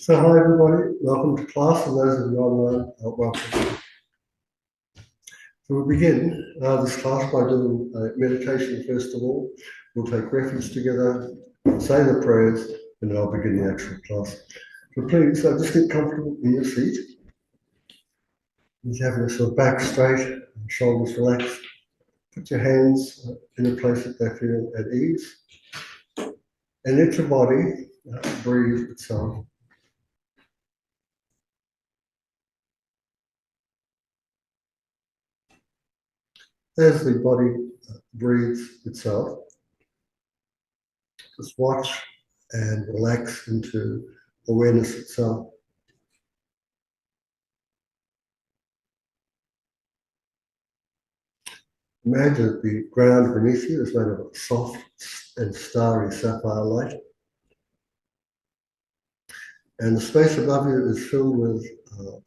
So hi everybody, welcome to class, and those of you online, welcome. So we'll begin this class by doing meditation first of all. We'll take refuge together, say the prayers, and then I'll begin the actual class. So please just get comfortable in your seat. Just have your sort of back straight, and shoulders relaxed. Put your hands in a place that they feel at ease. And let your body breathe itself. As the body breathes itself, just watch and relax into awareness itself. Imagine that the ground beneath you is made of a soft and starry sapphire light. And the space above you is filled with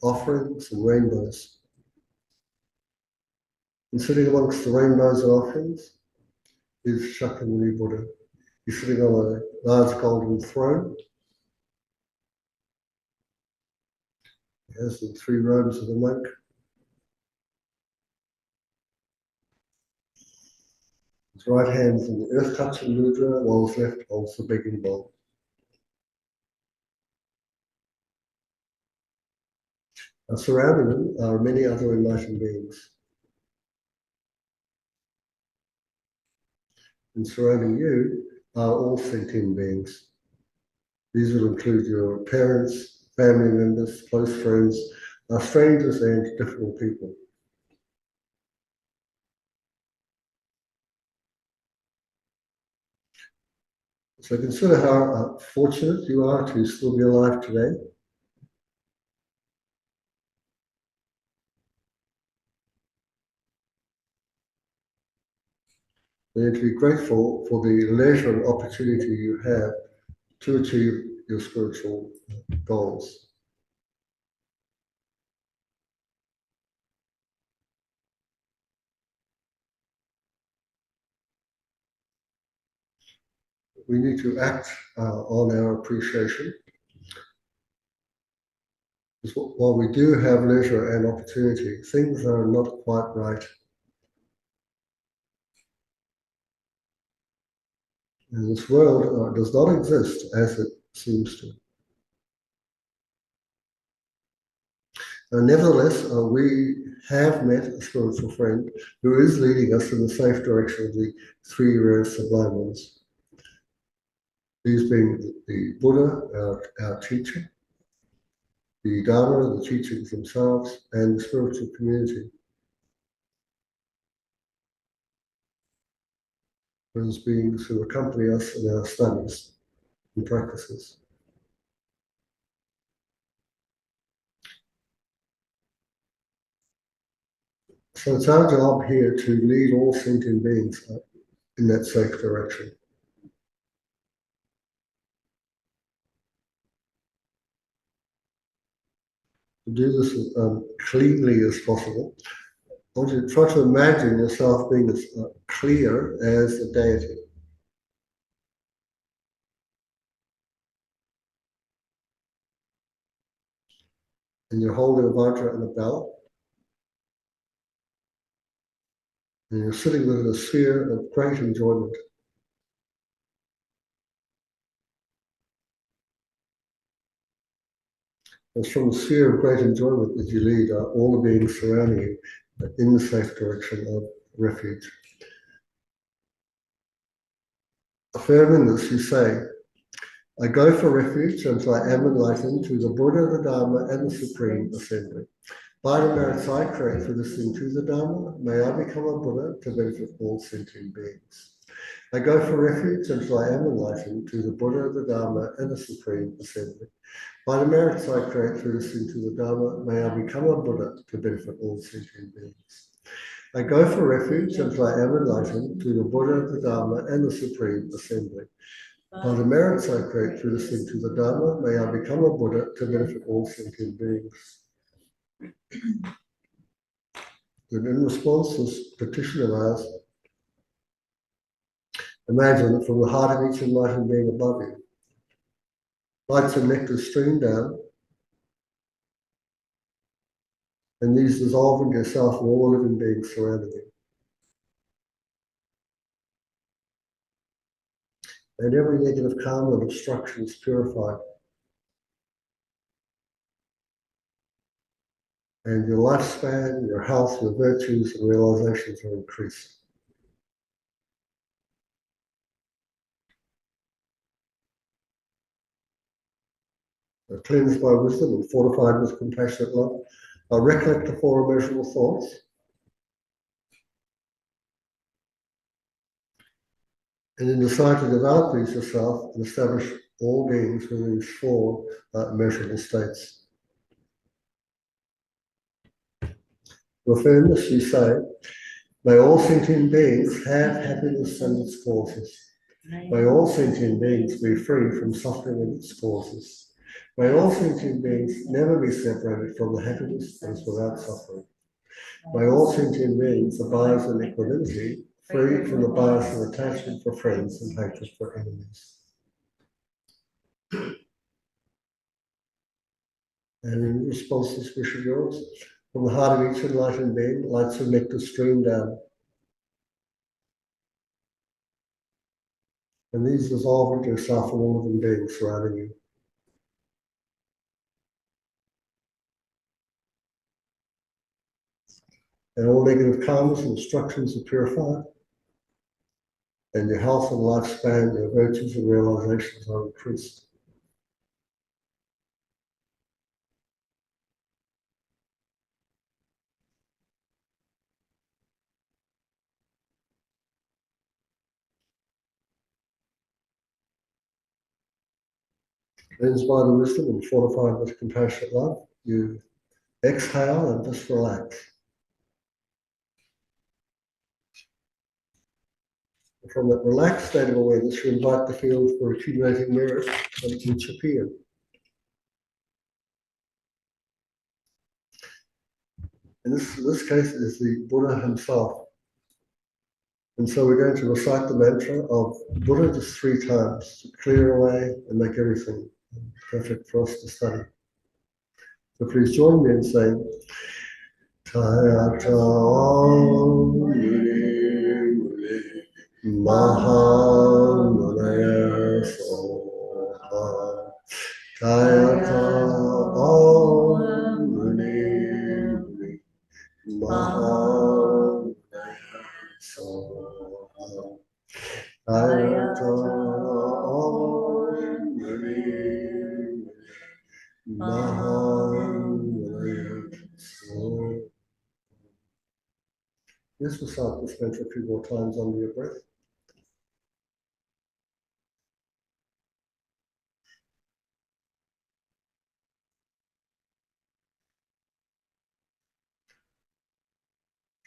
offerings and rainbows. And sitting amongst the rainbows and offerings is Shakyamuni Buddha. He's sitting on a large golden throne. He has the three robes of the monk. His right hand's in the earth touching mudra, while his left holds the begging bowl. Surrounding him are many other enlightened beings. And surrounding you are all sentient beings. These will include your parents, family members, close friends, strangers, and difficult people. So consider how fortunate you are to still be alive today. And to be grateful for the leisure and opportunity you have to achieve your spiritual goals. We need to act on our appreciation. Because while we do have leisure and opportunity, things are not quite right. And this world does not exist as it seems to. Nevertheless, we have met a spiritual friend who is leading us in the safe direction of the three rare sublime ones. These being the Buddha, our teacher, the Dharma, the teachings themselves, and the spiritual community. Those beings who accompany us in our studies and practices. So it's our job here to lead all sentient beings in that safe direction. To do this as cleanly as possible, I want you to try to imagine yourself being as clear as the deity. And you're holding a vajra and a bell. And you're sitting within a sphere of great enjoyment. It's from the sphere of great enjoyment that you lead all the beings surrounding you in the safe direction of refuge. Affirming this, you say, I go for refuge until I am enlightened through the Buddha, the Dharma, and the Supreme Assembly. By the merits I create for listening to the Dharma, may I become a Buddha to benefit all sentient beings. I go for refuge until I am enlightened through the Buddha, the Dharma, and the Supreme Assembly. By the merits I create through listening to the Dharma, may I become a Buddha to benefit all sentient beings. I go for refuge until I am enlightened through the Buddha, the Dharma, and the Supreme Assembly. By the merits I create through listening to the Dharma, may I become a Buddha to benefit all sentient beings. And in response to this petition of ours, imagine that from the heart of each enlightened being above you, lights and nectar stream down, and these dissolve into yourself and all living beings surrounding you. And every negative karma and obstruction is purified. And your lifespan, your health, your virtues and realizations are increased. Are cleansed by wisdom and fortified with compassionate love. Recollect the four immeasurable thoughts. And then decide to develop these yourself and establish all beings within these four immeasurable states. To affirm this, you say, may all sentient beings have happiness and its causes. May all sentient beings be free from suffering and its causes. May all sentient beings never be separated from the happiness that is without suffering. May all sentient beings abide in equanimity, free from the bias of attachment for friends and hatred for enemies. And in response to this wish of yours, from the heart of each enlightened being, lights of nectar stream down. And these dissolve into yourself and all living beings surrounding you. And all negative karmas and obstructions are purified. And your health and lifespan, your virtues and realizations are increased. Cleansed by the wisdom and fortified with compassionate love, you exhale and just relax. And from that relaxed state of awareness, you invite the field for accumulating merit which appear. In this case, it is the Buddha himself. And so we're going to recite the mantra of Buddha just 3 times to clear away and make everything perfect for us to study. So please join me in saying, Tayata Mahamunaya Soha Tayata Muni Mahamunaya Soha Tayata Muni Mahamunaya Soha. Let's recite this mantra a few more times under your breath.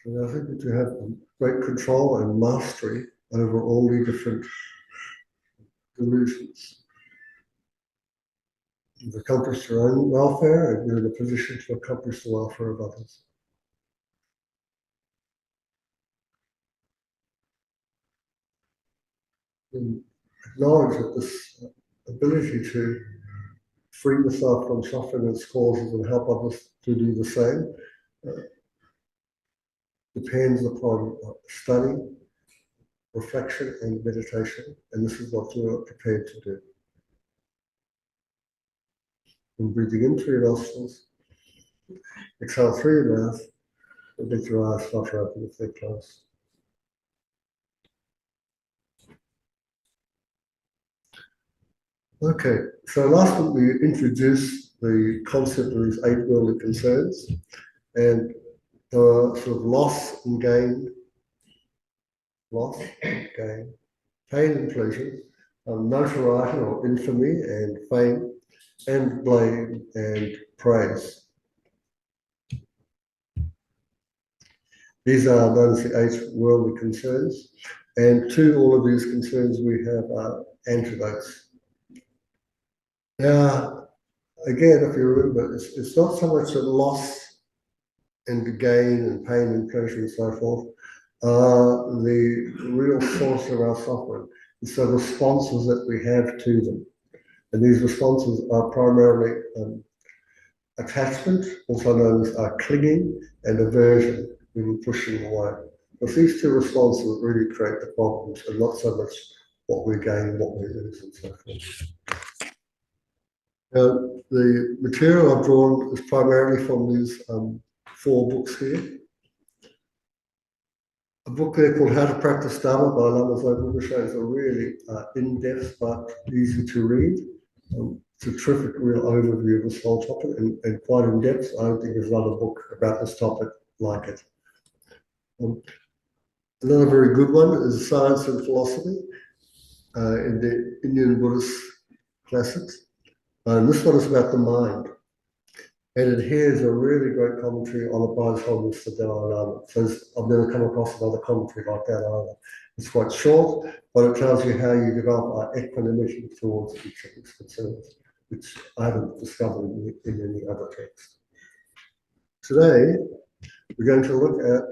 And I think that you have great control and mastery over all the different delusions. You've accomplished your own welfare and you're in a position to accomplish the welfare of others. And acknowledge that this ability to free yourself from suffering and its causes and help others to do the same depends upon study, reflection and meditation, and this is what you are prepared to do. And breathing in through your nostrils, exhale through your mouth, and let your eyes flutter open if they're closed. Okay, so last week we introduced the concept of these 8 worldly concerns and sort of loss and gain, pain and pleasure, notoriety or infamy and fame, and blame and praise. These are known as the 8 worldly concerns, and to all of these concerns we have antidotes. Now, again, if you remember, it's not so much a loss and gain and pain and pleasure and so forth. The real source of our suffering is the responses that we have to them. And these responses are primarily attachment, also known as clinging, and aversion, meaning pushing away. Because these two responses really create the problems, and not so much what we gain, what we lose, and so forth. Now, the material I've drawn is primarily from these 4 books here. A book there called How to Practice Dharma by Lamas Rinpoche is a really in-depth but easy to read. It's a terrific real overview of this whole topic and quite in-depth. I don't think there's another book about this topic like it. Another very good one is Science and Philosophy in the Indian Buddhist classics. And this one is about the mind. And it here's a really great commentary on the Buddhist holiness of Dalai Lama. So I've never come across another commentary like that either. It's quite short, but it tells you how you develop equanimity towards each of these concerns, which I haven't discovered in any other text. Today, we're going to look at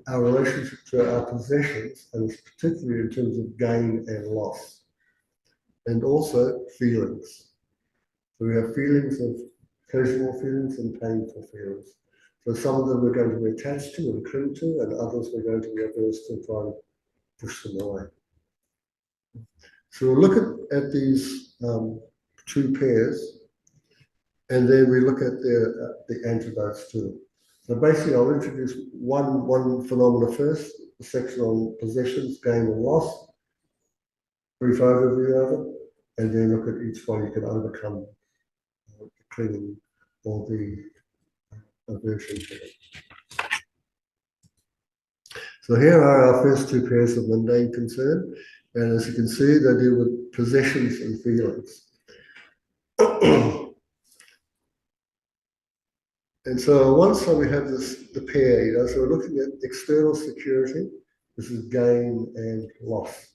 our relationship to our possessions, and particularly in terms of gain and loss, and also feelings. So we have feelings of pleasurable feelings and painful feelings. So some of them we're going to be attached to and cling to, and others we're going to be averse to and try and push them away. So we'll look at these 2 pairs, and then we look at the antidotes to them. So basically, I'll introduce one phenomena first, the section on possessions, gain and loss, brief overview of it, and then look at each one you can overcome the clinging or the aversion to it. So here are our first 2 pairs of mundane concern, and as you can see, they deal with possessions and feelings. And so once we have the pair, so we're looking at external security. This is gain and loss.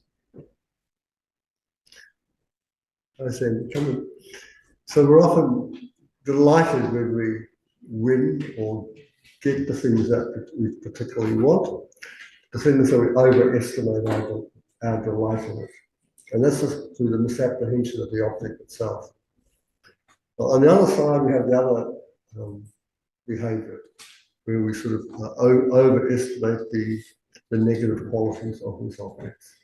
I say, so we're often delighted when we win or get the things that we particularly want. The thing is that we overestimate our delight in it. And that's just through the misapprehension of the object itself. But on the other side, we have the other behavior, where we sort of overestimate the negative qualities of these objects.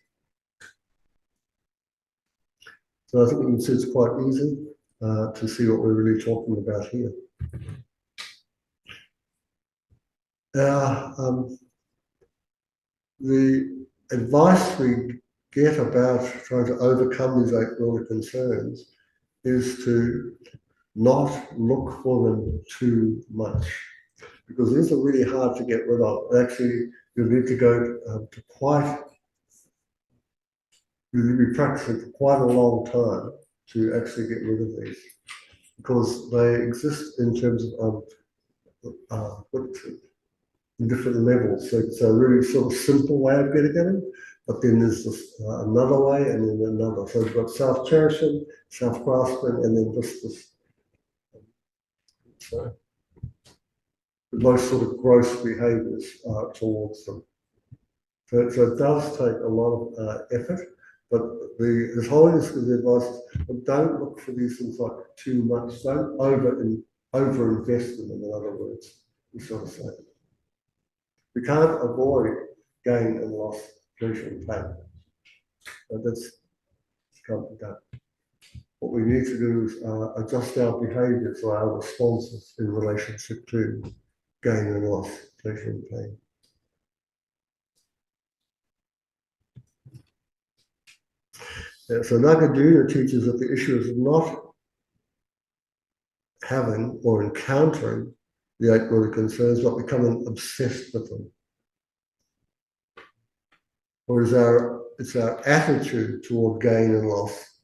So I think you can see it's quite easy to see what we're really talking about here. The advice we get about trying to overcome these 8 worldly concerns is to not look for them too much, because these are really hard to get rid of. Actually, you need to go you'll be practicing for quite a long time to actually get rid of these, because they exist in terms of in different levels. So it's a really sort of simple way of getting at them, but then there's this another way, and then another. So we've got self-cherishing, self-grasping, and then this so the most sort of gross behaviours towards them. So it does take a lot of effort, but the holiness of the advice is don't look for these things like too much. Don't over-invest in them, in other words, we sort of say. We can't avoid gain and loss, pleasure and pain. But that's can't be done. What we need to do is adjust our behaviours or our responses in relationship to gain and loss, pleasure and pain. So Nagarjuna teaches that the issue is not having or encountering the 8 worldly concerns, but becoming obsessed with them. Or it's our attitude toward gain and loss,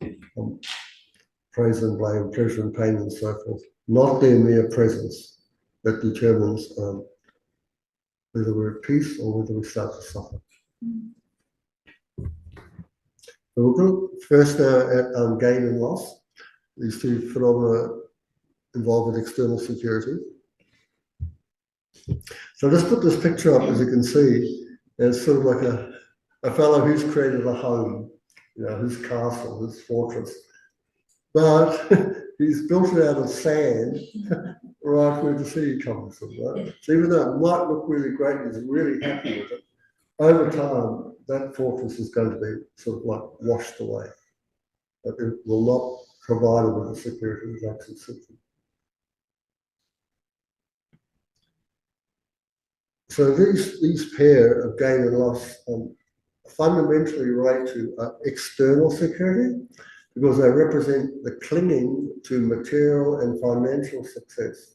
praise and blame, pleasure and pain, and so forth, not their mere presence, that determines whether we're at peace or whether we start to suffer. So we'll look first at gain and loss. These 2 phenomena involved in external security. So I'll just put this picture up, as you can see. It's sort of like a fellow who's created a home. his castle, his fortress. But he's built it out of sand right where the sea comes from, right? So even though it might look really great, he's really happy with it, over time, that fortress is going to be sort of like washed away. But it will not provide him with the security that makes it secure. So these pair of gain and loss fundamentally relate to external security, because they represent the clinging to material and financial success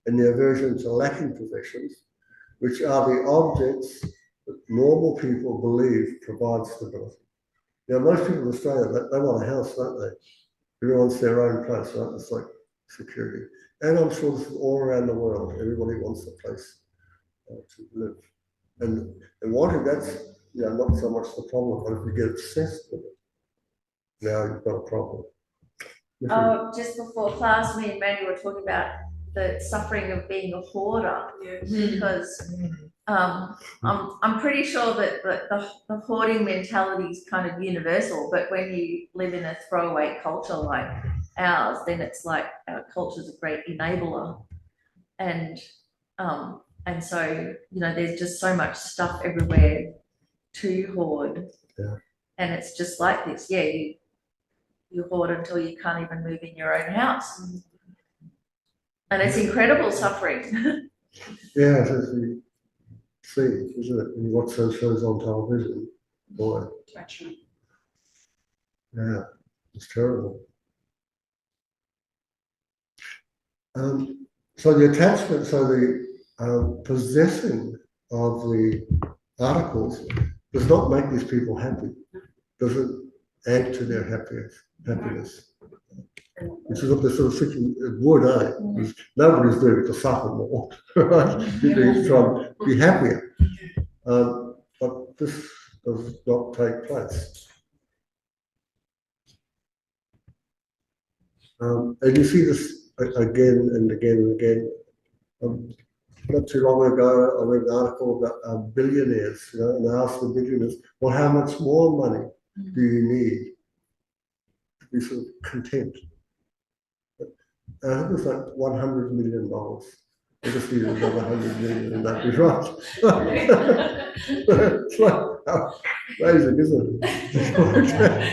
and the aversion to lacking possessions, which are the objects that normal people believe provide stability. Now, most people in Australia, they want a house, don't they? Everyone wants their own place, right? It's like security. And I'm sure this is all around the world. Everybody wants a place to live. And wanting that's not so much the problem, but if you get obsessed with it, now you've got a problem. Just before class, me and Mandy were talking about the suffering of being a hoarder, because I'm pretty sure that the hoarding mentality is kind of universal, but when you live in a throwaway culture like ours, then it's like our culture's a great enabler, and so there's just so much stuff everywhere to hoard, and it's just like this, you hoard until you can't even move in your own house. And it's incredible suffering. Yeah, it's actually see, isn't it? When you watch those shows on television, boy. Yeah, it's terrible. So the attachment, so the possessing of the articles does not make these people happy. Doesn't add to their happiness. Which is what they're sort of thinking it would, eh? Because nobody's doing it to suffer more, right? You're doing it to try and be happier. But this does not take place. And you see this again and again and again. Not too long ago, I read an article about billionaires, and they asked the billionaires, well, how much more money do you need to be sort of content? I think it was like $100 million. I just needed another 100 million and that'd be right. It's like amazing, isn't it?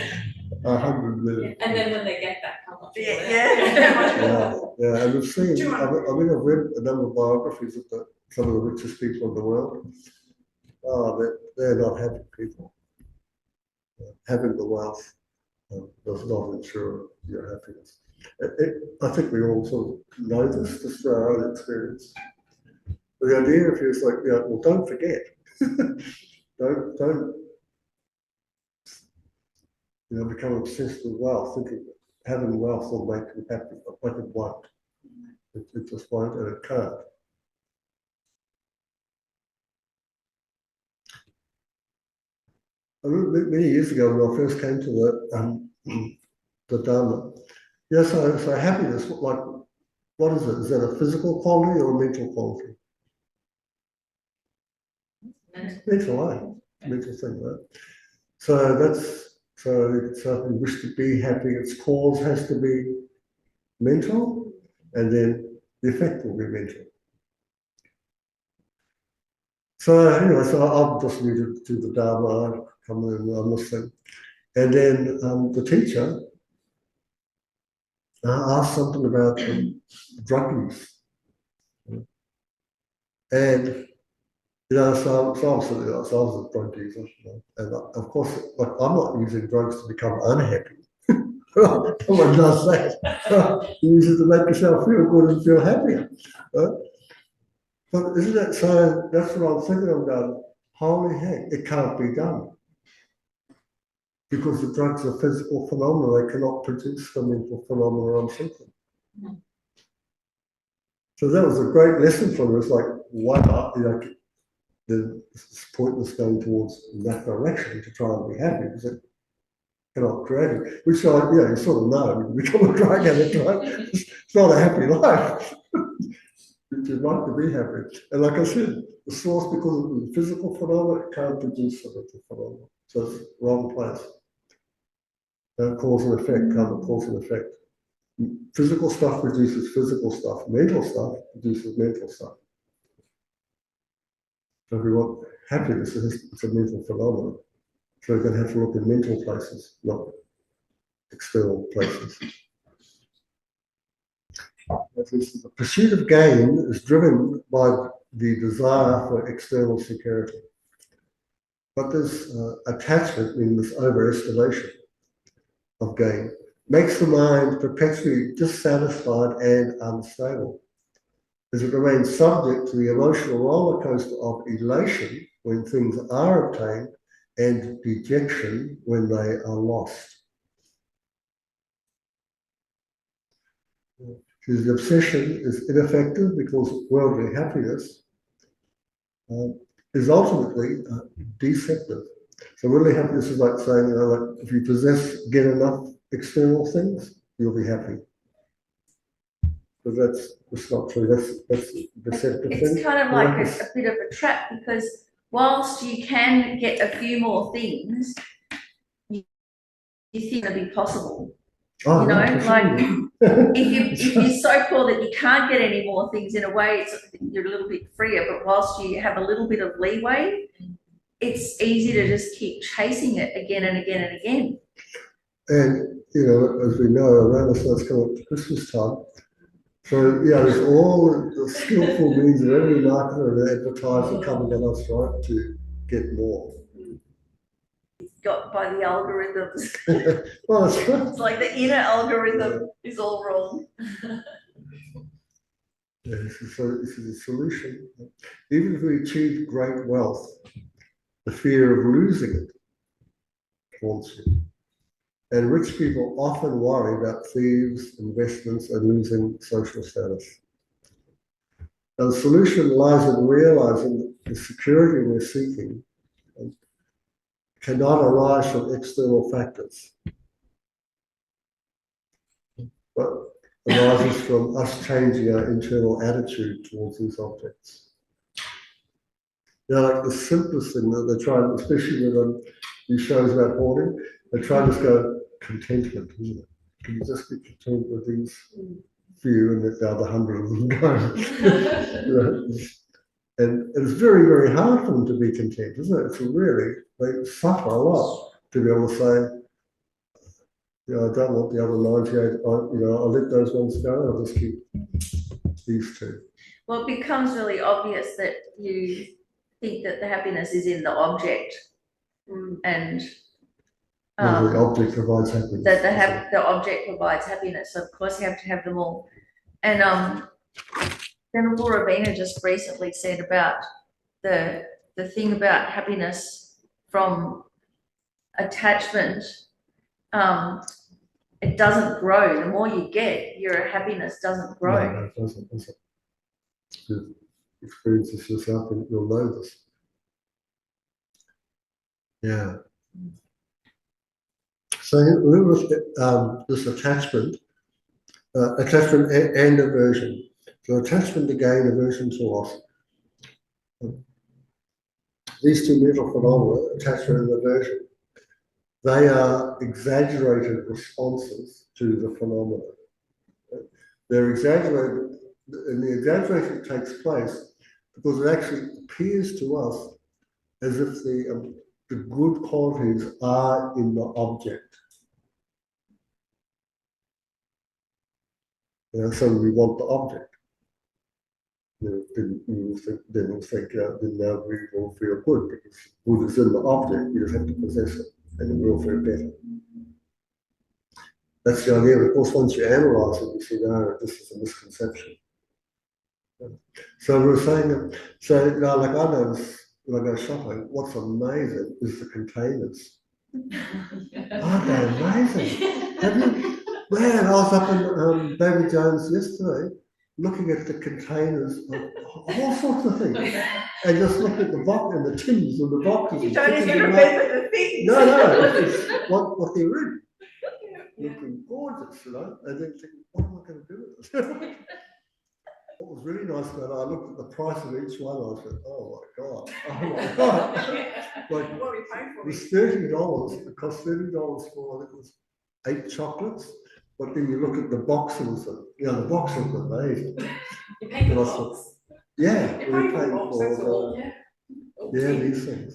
100 million. And then when they get that, how much? Yeah, and we've seen, I've read a number of biographies of some of the richest people in the world. Oh, they're not happy people. Having the wealth does not ensure your happiness. I think we all sort of know this just through our own experience. But the idea of it is like, well, don't forget. don't become obsessed with wealth, thinking that having wealth will make you happy, but it won't. It just won't, and it can't. I remember many years ago when I first came to the Dharma. Yeah, so happiness, like, what is it? Is that a physical quality or a mental quality? Mental thing, right? So if you wish to be happy, its cause has to be mental, and then the effect will be mental. So anyway, I'm just new to the Dharma. I come in, I'm Muslim, and then the teacher asked something about drug use, and so I was a drug user, and of course, like, I'm not using drugs to become unhappy. Someone does that. You use it to make yourself feel good and feel happier. Right? But isn't it so? That's what I'm thinking about. Holy heck, it can't be done. Because the drugs are physical phenomena, they cannot produce the mental phenomena I'm thinking. So that was a great lesson for me. It's like, why not? It's pointless going towards that direction to try and be happy, because it cannot create it. Which you sort of know. You become a drug addict, right? It's not a happy life. You'd like to be happy. And like I said, the source, because of the physical phenomena, it can't produce the mental phenomena. So it's the wrong place. Cause and effect, karma, cause and effect. Physical stuff produces physical stuff. Mental stuff produces mental stuff. So if we want happiness, it's a mental phenomenon. So we're going to have to look in mental places, not external places. The pursuit of gain is driven by the desire for external security. But this attachment, in this overestimation of gain, makes the mind perpetually dissatisfied and unstable, as it remains subject to the emotional roller coaster of elation when things are obtained and dejection when they are lost. Because the obsession is ineffective because worldly happiness is ultimately deceptive. So worldly happiness is like saying, like if you get enough external things, you'll be happy. But that's not true. That's deceptive. It's kind of like a bit of a trap, because whilst you can get a few more things, you think it's going to be possible. Oh, you know, like sure. if you're so poor that you can't get any more things, in a way, you're a little bit freer. But whilst you have a little bit of leeway, it's easy to just keep chasing it again and again and again. And as we know, around us it's coming up to Christmas time. So there's all the skillful means of every marketer and advertiser coming at us, right, to get more. Got by the algorithms. Well, that's right. It's like the inner algorithm is all wrong. This is a solution. Even if we achieve great wealth, the fear of losing it haunts you. And rich people often worry about thieves, investments, and losing social status. Now, the solution lies in realizing that the security we're seeking cannot arise from external factors, but arises from us changing our internal attitude towards these objects. Like the simplest thing that they're trying, especially with these shows about hoarding, they try to just go contentment, isn't it? Can you just be content with these few and let the other 100 of them go? And it's very, very hard for them to be content, isn't it? It's really, they suffer a lot to be able to say, I don't want the other 98, I'll let those ones go, I'll just keep these two. Well, it becomes really obvious that you think that the happiness is in the object, and the object provides happiness. That the object provides happiness. So of course you have to have them all. And Venerable Ravina just recently said about the thing about happiness from attachment. It doesn't grow. The more you get, your happiness doesn't grow. No, it doesn't. You experience this yourself and you'll know this. Yeah. So with this attachment and aversion. So attachment to gain, aversion to loss. These two mental phenomena, attachment and aversion, they are exaggerated responses to the phenomena. They're exaggerated, and the exaggeration takes place because it actually appears to us as if the good qualities are in the object. So we want the object. Then we'll think, then now we will feel good because good is in the object. You just have to possess it, and it will feel better. That's the idea. Of course, once you analyze it, you see, no, this is a misconception. So we're saying that. So, like I notice when I go shopping, what's amazing is the containers. Aren't they amazing? Have you? Man, I was up in David Jones yesterday, looking at the containers of all sorts of things, and just looking at the box and the tins and the boxes. You don't even remember the things. No, it's what they're in. Looking gorgeous, and then thinking, what am I going to do with this? What was really nice about it, I looked at the price of each one, I said, oh my God. Like, What are we paying for? it was $30, it cost $30 for, I think it was ate chocolates, but then you look at the boxes, the box looked amazing. You pay for And I box. thought, yeah, You we're pay for paying box, that's all. yeah, these things.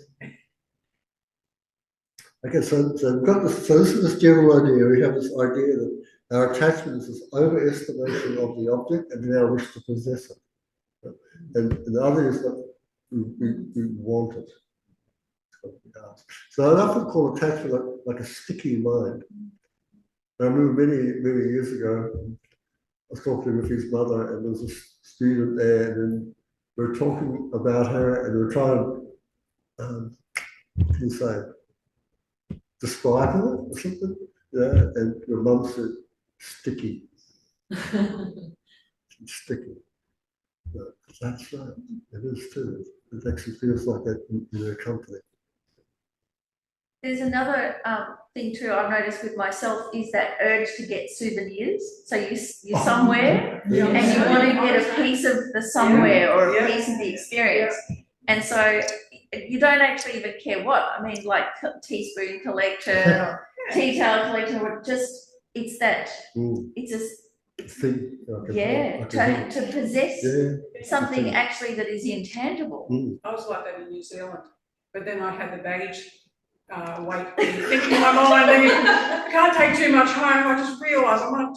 Okay, so we've got this, so this is this general idea. We have this idea that our attachment is this overestimation of the object and then our wish to possess it. And the other is that we want it. So I often call attachment like a sticky mind. I remember many years ago, I was talking with his mother, and there was a student there, and then we were talking about her, and we were trying to, what can you say, describe her or something, yeah, and your mum said, sticky. Sticky. Yeah, that's right, it is too. It actually feels like that in her company. There's another thing too I've noticed with myself is that urge to get souvenirs. So you're somewhere and you want to get a piece of the somewhere or a piece of the experience. And so you don't actually even care what. I mean, like teaspoon collection or tea towel collection, or just it's that it's a Thing, to possess something actually that is intangible. I was like that in New Zealand, but then I had the baggage weight thinking in my mind, I can't take too much home. I just realised I might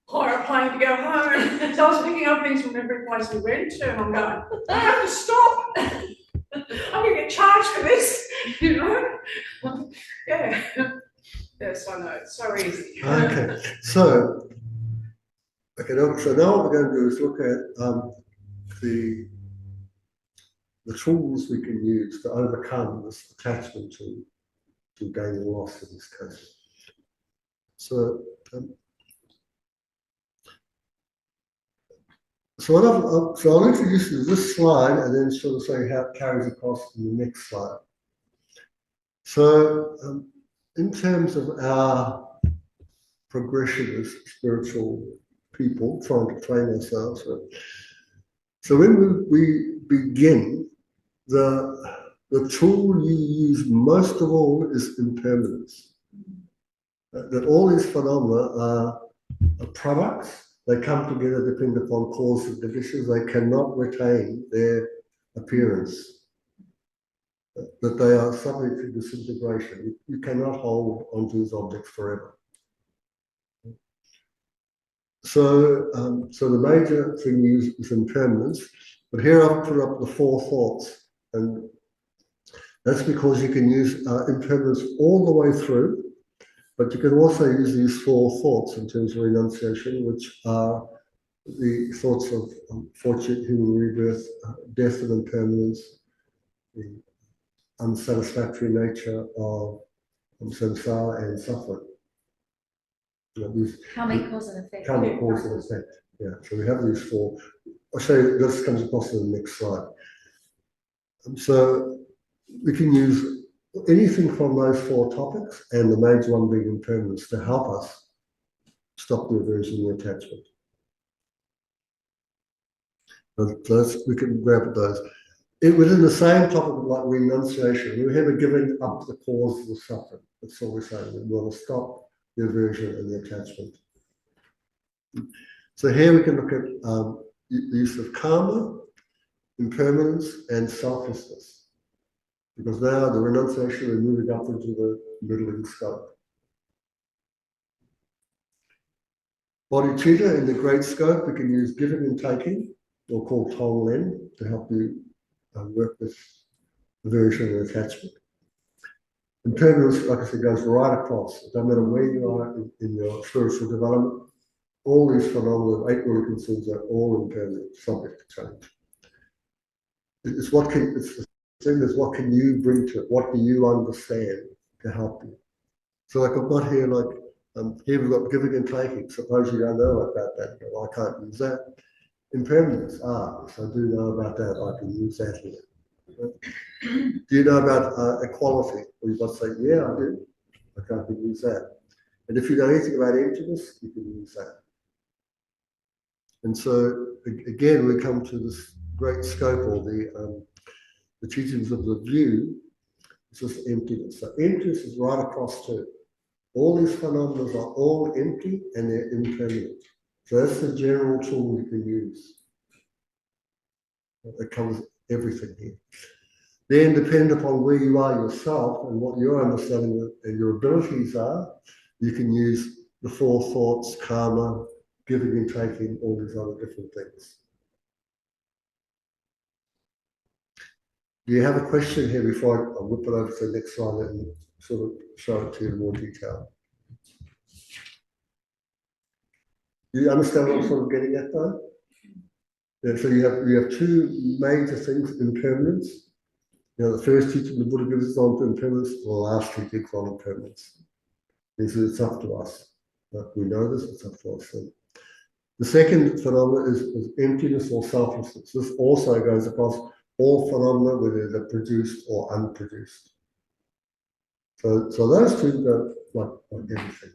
hire a plane to go home. So I was picking up things from every place we went to, and I'm going, I have to stop. I'm going to get charged for this, you know? Yeah. Yes, I know. It's so easy. Okay, so now what we're going to do is look at the tools we can use to overcome this attachment to gain and loss in this case. So, I'll introduce you to this slide and then sort of say how it carries across in the next slide. So, in terms of our progression as spiritual people trying to train ourselves, so when we begin, the tool you use most of all is impermanence. That all these phenomena are products. They come together depending upon cause and conditions. They cannot retain their appearance. That they are subject to disintegration. You cannot hold onto these objects forever. So, the major thing used is impermanence. But here I've put up the 4 thoughts, and that's because you can use impermanence all the way through, but you can also use these 4 thoughts in terms of renunciation, which are the thoughts of fortunate human rebirth, death and impermanence, the unsatisfactory nature of samsara and suffering. Karmic cause and effect. Karmic cause and effect. Yeah. So we have these 4. I'll show you. This comes across in the next slide. So we can use anything from those 4 topics, and the major one being impermanence, to help us stop the aversion and the attachment. So we can grab at those. Within the same topic like renunciation, we have a giving up the cause of the suffering. That's all we're saying. We want to stop the aversion and the attachment. So here we can look at the use of karma, impermanence, and selflessness. Because now the renunciation, we're moving up into the middling scope. Bodhicitta, in the great scope, we can use giving and taking, or called Tonglen, to help you work with aversion and attachment. Impermanence, like I said, goes right across. It doesn't matter where you are in your spiritual development. All these phenomena, 8 really concerns are all impermanent, subject to change. It's the thing is, what can you bring to it? What do you understand to help you? So like I've got here, here we've got giving and taking. Suppose you don't know about that. Well, I can't use that. Impermanence, yes, I do know about that. I can use that here. Do you know about equality? Well, you've got to say, yeah, I do. Okay, I can use that. And if you know anything about emptiness, you can use that. And so, again, we come to this great scope, or the teachings of the view. It's just emptiness. So emptiness is right across too. All these phenomena are all empty and they're impermanent. So that's the general tool you can use. It covers everything here. Then, depending upon where you are yourself and what your understanding and your abilities are, you can use the 4 thoughts, karma, giving and taking, all these other different things. Do you have a question here before I whip it over to the next slide and sort of show it to you in more detail? Do you understand what I'm sort of getting at though? Yeah, so you have 2 major things, impermanence. The first teaching the Buddha gives us on impermanence, the last teaching on impermanence. He says it's up to us. We know this, it's up to us. So the second phenomenon is emptiness or selflessness. This also goes across all phenomena, whether they're produced or unproduced. So those 2 go like everything.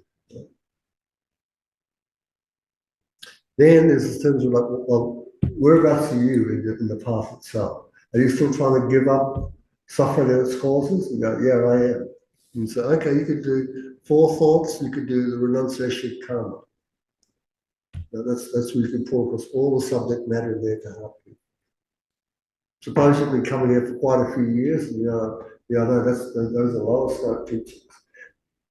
Then there's in terms of like, well, whereabouts are you in the path itself? Are you still trying to give up suffering and its causes? You go, yeah, I am. And so, okay, you could do 4 thoughts, you could do the renunciation of karma. Now that's where you can pour across all the subject matter in there to help you. Suppose you've been coming here for quite a few years, and I know those are lower scope teachings.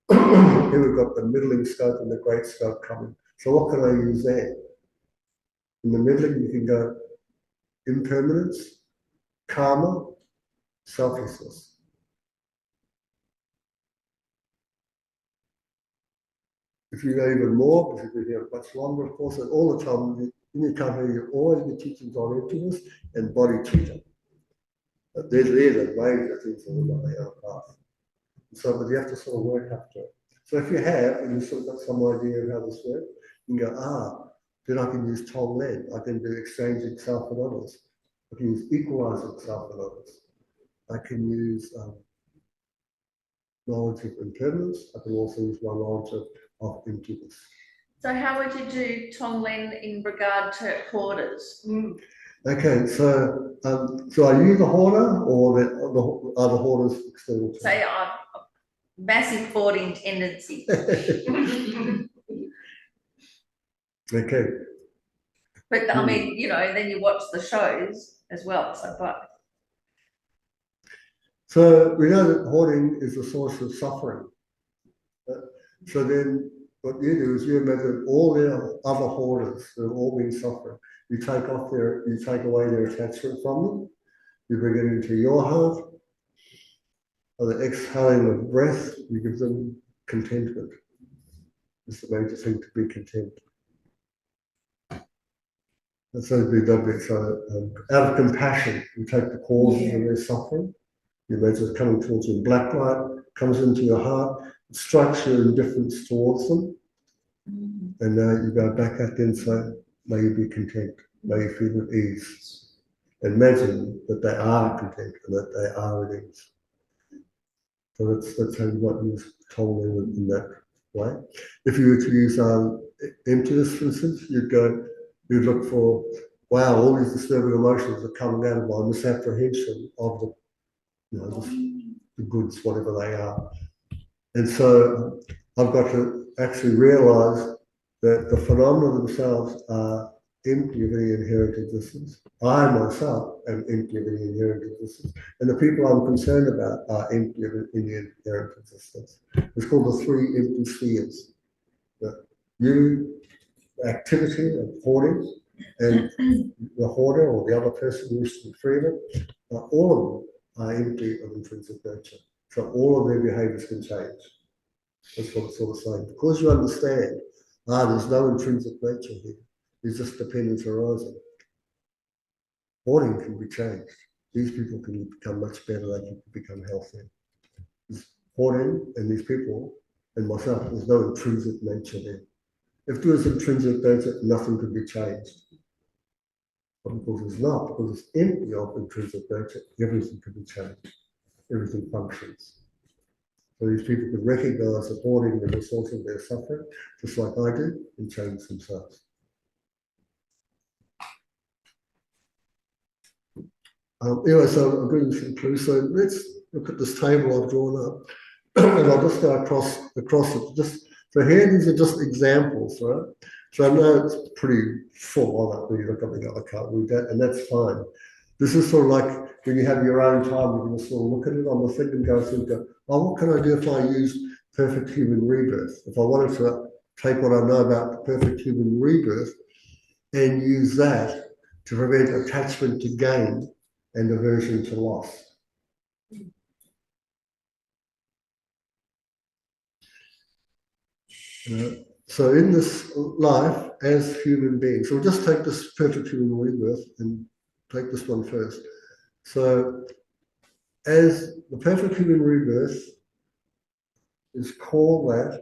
Here we've got the middling scope and the great scope coming. So what can I use there? In the middling, you can go impermanence, karma, selflessness. If you go even more, because you've been here much longer, of course, and all the time, in your company, you always get teachings on emptiness and body treatment. They're the major things on the Mahayana path. So, but you have to sort of work up to it. So if you have, and you've sort of got some idea of how this works, you can go, then I can use Tonglen. I can do exchanging self and others. I can use equalizing self and others. I can use knowledge of impermanence. I can also use my knowledge of emptiness. So how would you do Tonglen in regard to hoarders? Okay, so are you the hoarder or are the hoarders external? Say I've massive hoarding tendency. Okay. But I mean, then you watch the shows as well. So we know that hoarding is the source of suffering. So then what you do is you imagine all the other hoarders who have all been suffering. You take away their attachment from them. You bring it into your heart. On the exhaling of breath, you give them contentment. It's the major thing to be content. And so out of compassion, you take the causes of their suffering. You imagine it coming towards you in black light, comes into your heart, it strikes your indifference towards them. And now you go back at them and say, may you be content, may you feel at ease. Imagine that they are content and that they are at ease. So that's how you might use Tonglen in that way. If you were to use emptiness, for instance, you'd look for, wow, all these disturbing emotions are coming out of my misapprehension of the goods, whatever they are. And so I've got to actually realize that the phenomena themselves are empty of any inherent existence. I myself am empty of any inherent existence. And the people I'm concerned about are empty of any inherent existence. It's called the 3 empty spheres. You, activity of hoarding, and the hoarder or the other person who wishes to be free of it, all of them are empty of intrinsic nature. So all of their behaviors can change. That's what it's sort of saying. Because you understand, there's no intrinsic nature here. There's just dependence arising. Hoarding can be changed. These people can become much better, they can become healthier. Hoarding and these people and myself, there's no intrinsic nature there. If there was intrinsic nature, nothing could be changed. But because it's not, because it's empty of intrinsic nature, everything can be changed. Everything functions. So these people can recognize that hoarding is the source of their suffering, just like I do, and change themselves. Anyway, so I'm going to conclude. So let's look at this table I've drawn up. and I'll just go across it. Just so here, these are just examples, right? So I know it's pretty full on it when you look at me, I can't read that, and that's fine. This is sort of like when you have your own time, you can just sort of look at it on the thing and go through and go, oh, what can I do if I use perfect human rebirth? If I wanted to take what I know about the perfect human rebirth and use that to prevent attachment to gain and aversion to loss. So in this life, as human beings, so we'll just take this perfect human rebirth and take this one first. So as the perfect human rebirth is called that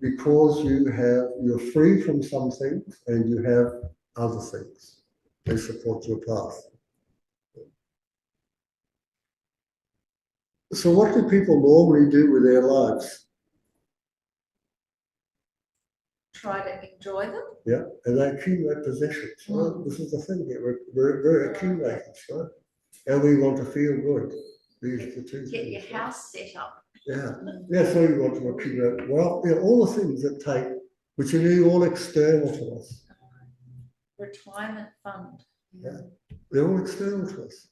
because you're free from some things and you have other things. They support your path. So what do people normally do with their lives? Try to enjoy them. Yeah, and they accumulate possessions. Right? This is the thing here. We're accumulators, right? And we want to feel good. These are the two Get things. your house set up. Yeah, yeah. So you want to accumulate. Well, all the things that take, which are all external to us. Retirement fund. Yeah, they're all external to us.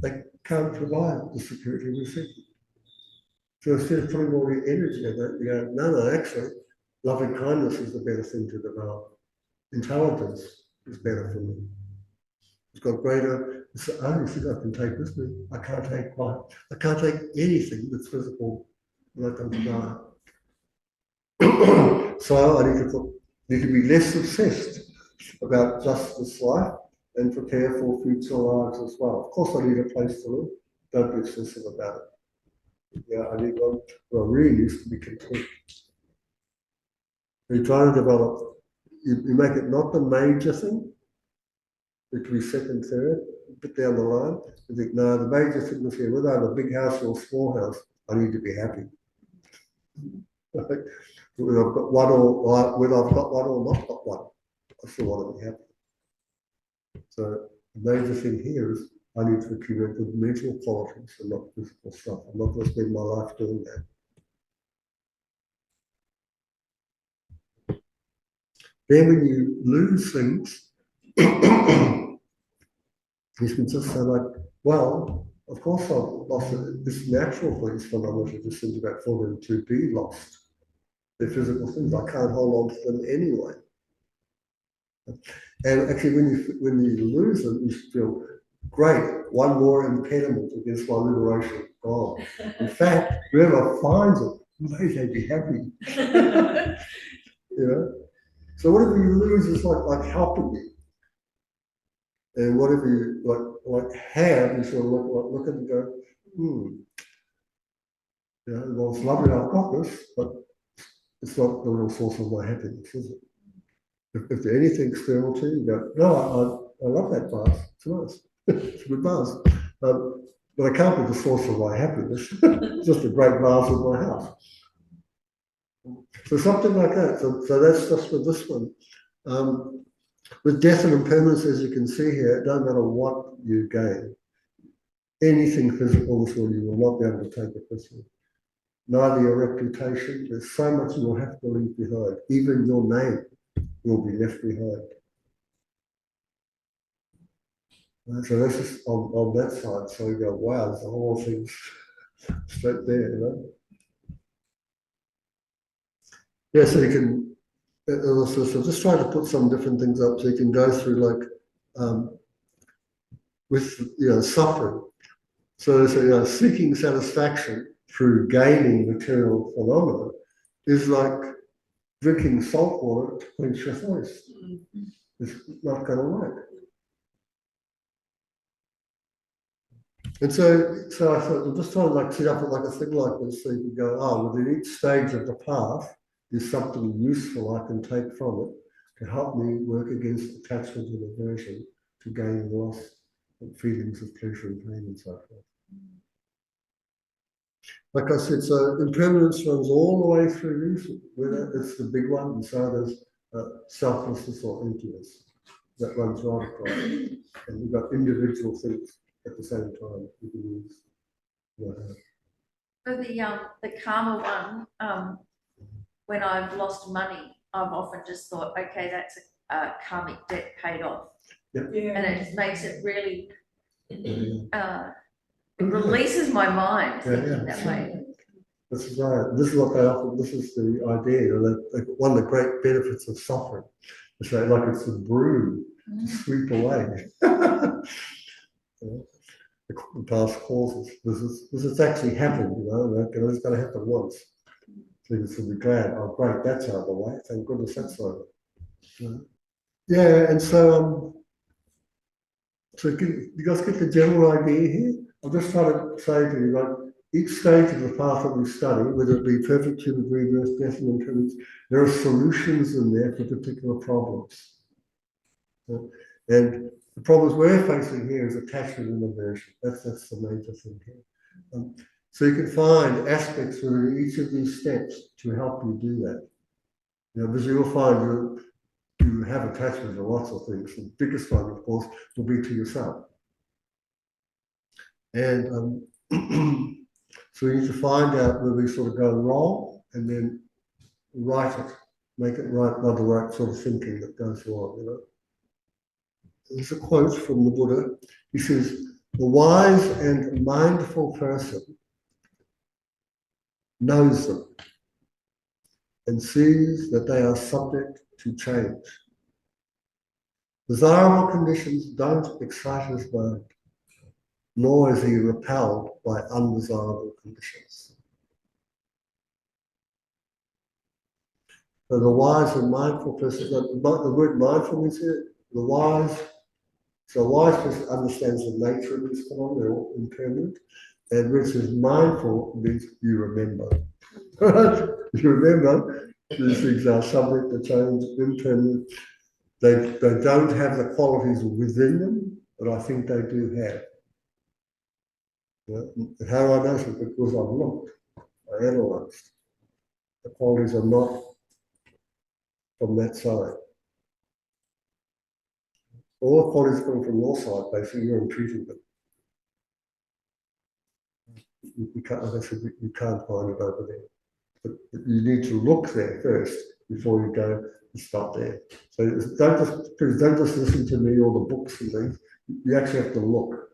They can't provide the security we're seeking. So instead of putting all your energy in that, you go, no, actually, loving kindness is the better thing to develop. Intelligence is better for me. It's got greater, it's the only thing I can take with me. I can't take anything that's physical when I come to die. So I need to be less obsessed about just this life and prepare for future lives as well. Of course, I need a place to live. Don't be obsessive about it. Yeah, I need one. Well, really is to be content. You try to develop, you make it not the major thing. It could be second, third, a bit down the line. You think, no, the major thing is here, whether I have a big house or a small house, I need to be happy. Whether I've got one or not got one, I still want to be happy. So the major thing here is I need to accumulate good mental qualities and not physical stuff. I'm not going to spend my life doing that. Then when you lose things, you can just say like, well, of course I've lost it. It's natural for these phenomena to just think about for them to be lost. They're physical things. I can't hold on to them anyway. And actually, when you lose them, you feel great. One more impediment against my liberation gone. In fact, whoever finds it, may they be happy. You know. So whatever you lose is like helping you, and whatever you like have, you sort of look at it and go, you know, well, it's lovely I've got this, but it's not the real source of my happiness, is it? If there's anything external to you, go, no, I love that vase. It's nice. It's a good vase. But I can't be the source of my happiness. It's just a great vase in my house. So something like that. So that's just with this one. With death and impermanence, as you can see here, it doesn't matter what you gain. Anything physical is where you will not be able to take it with you. Neither your reputation, there's so much you will have to leave behind. Even your name will be left behind. So this is on that side. So you go, wow, there's a whole thing straight there, you know. Yeah, so you can, so just try to put some different things up so you can go through like, with, you know, suffering. So, you know, seeking satisfaction through gaining material phenomena is like drinking salt water to quench your thirst. It's not going to work. And so I thought, I'm just trying to like set up like a thing like this so you can go, oh, within each stage of the path is something useful I can take from it to help me work against attachment and aversion to gain and loss and feelings of pleasure and pain and so forth. Like I said, so impermanence runs all the way through these, whether it's the big one, and so there's selflessness or emptiness that runs right across. And we've got individual things at the same time you can use. For the karma one, when I've lost money, I've often just thought, okay, that's a karmic debt paid off, Yeah. and it makes it really, Yeah. it releases my mind Yeah, thinking yeah, that sure. way. This is right. This is what they offer. This is the idea. That one of the great benefits of suffering is that, like, it's a broom to sweep away the past causes. This has actually happened, it's going to happen once. So you should be glad. Oh, great, that's out of the way. Thank goodness that's over. Yeah, and so you guys get the general idea here? I'm just trying to say to you, like, each stage of the path that we study, whether it be perfect human rebirth, death, and impermanence, there are solutions in there for particular problems. And the problems we're facing here is attachment and aversion. That's the major thing here. So you can find aspects within each of these steps to help you do that. Because you'll find you have attachment to lots of things. The biggest one, of course, will be to yourself. And so we need to find out where we sort of go wrong and then right it, make it right by the right sort of thinking that goes wrong, There's a quote from the Buddha. He says, "The wise and mindful person knows them and sees that they are subject to change. Desirable conditions don't excite his mind, nor is he repelled by undesirable conditions." So the wise and mindful person, the word mindfulness here, the wise, so a wise person understands the nature of this phenomenon, they're all impermanent, and when it says mindful, it means you remember. You remember, these things are subject to change, impermanent. They don't have the qualities within them, but I think they do have. And how do I know so? Because I've looked, I analysed. The qualities are not from that side. All the qualities come from your side, basically, you're entreating them. You can't, as I said, you can't find it over there. But you need to look there first before you go and stop there. So don't just listen to me or the books and things. You actually have to look.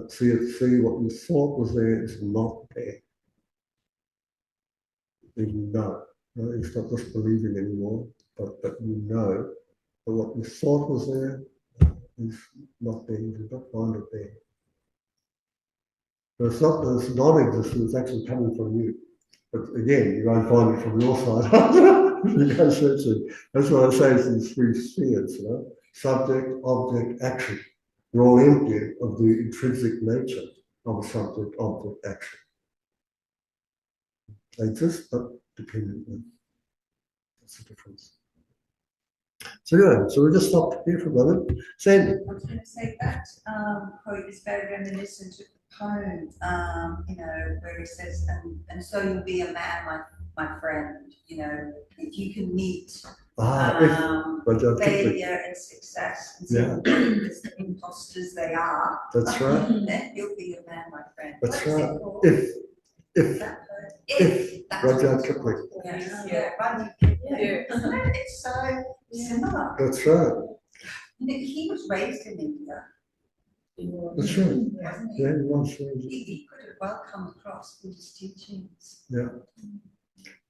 See what you thought was there is not there. Then you know. It's not just believing anymore, but you know that what you thought was there is not there. You did not find it there. So it's not that it's non-existent, it's actually coming from you. But again, you won't find it from your side. You go searching. That's what I say, it's these three spheres, subject, object, action. They're all empty of the intrinsic nature of a subject, object, action. They exist, but dependently. That's the difference. So anyway, so we'll just stop here for a moment. Sandy. I was going to say that quote is very reminiscent of the poem, where it says, and so you'll be a man, my friend, if you can meet failure and success and see as the imposters they are. That's right. Then you'll be a man, my friend. That's right. If Rudyard Kipling. Rudyard Yeah. It's so similar. That's right. He was raised in India. That's right. Wasn't he? Yeah, he was. He could have well come across Buddhist teachings. Yeah.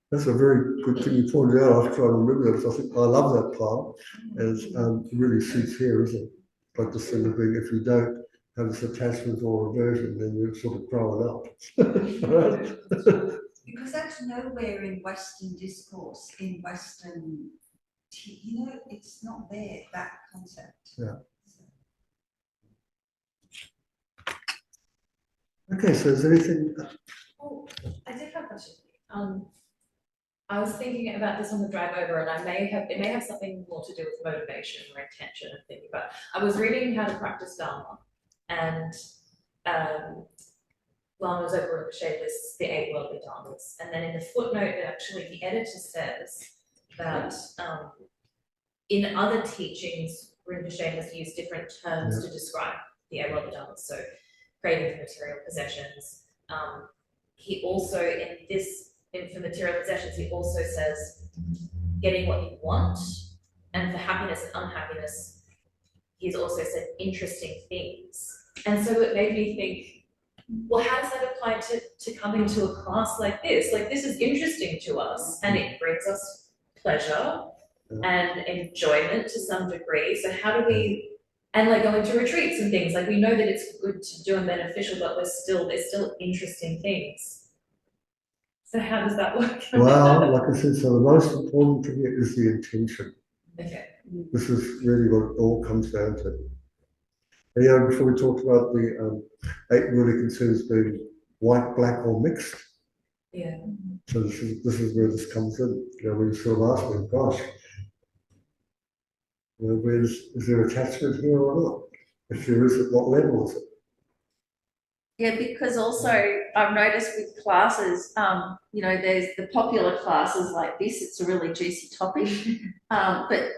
That's a very good thing you pointed out. I was trying to remember that. I think I love that part. As it really suits here, isn't it? Like the sort of thing, if you don't have this attachment or aversion, then you're sort of growing up. Because that's nowhere in Western discourse, in Western, it's not there, that concept. Yeah. Okay, so is there anything? Oh, I did have a question. I was thinking about this on the drive over, and it may have something more to do with motivation or intention of thinking about. I was reading How to Practice Dharma, and Lama's over Rinpoche, the 8 worldly dharmas, and then in the footnote, the editor says that in other teachings, Rinpoche has used different terms to describe the 8 worldly dharmas. So, craving for material possessions, he also for material possessions, he also says getting what you want, and for happiness and unhappiness, he's also said interesting things. And so it made me think, well, how does that apply to coming to a class like this? Like, this is interesting to us, and it brings us pleasure and enjoyment to some degree. So how do we, and like going to retreats and things, like we know that it's good to do and beneficial, but there's still interesting things. So how does that work? Well, like I said, so the most important thing is the intention. Okay. This is really what it all comes down to. And, you know, before we talked about the 8 really concerns being white, black, or mixed. Yeah. So this is where this comes in. You know, when you sort of ask me, gosh, you know, is there attachment here or not? If there is, at what level is it? Yeah, because also I've noticed with classes, you know, there's the popular classes like this, it's a really juicy topic, but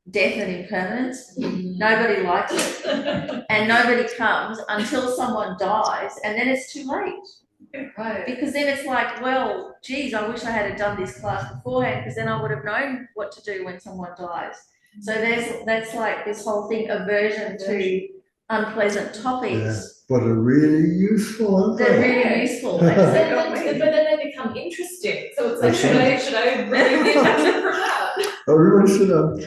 death and impermanence, nobody likes it, and nobody comes until someone dies, and then it's too late. Right. Because then it's like, well, geez, I wish I had done this class beforehand, because then I would have known what to do when someone dies. So that's like this whole thing, aversion to unpleasant topics. Yeah, but are really useful, aren't they? They're really useful. But then they become interesting. So it's like, should I remove the attachment from that? Everyone we should not,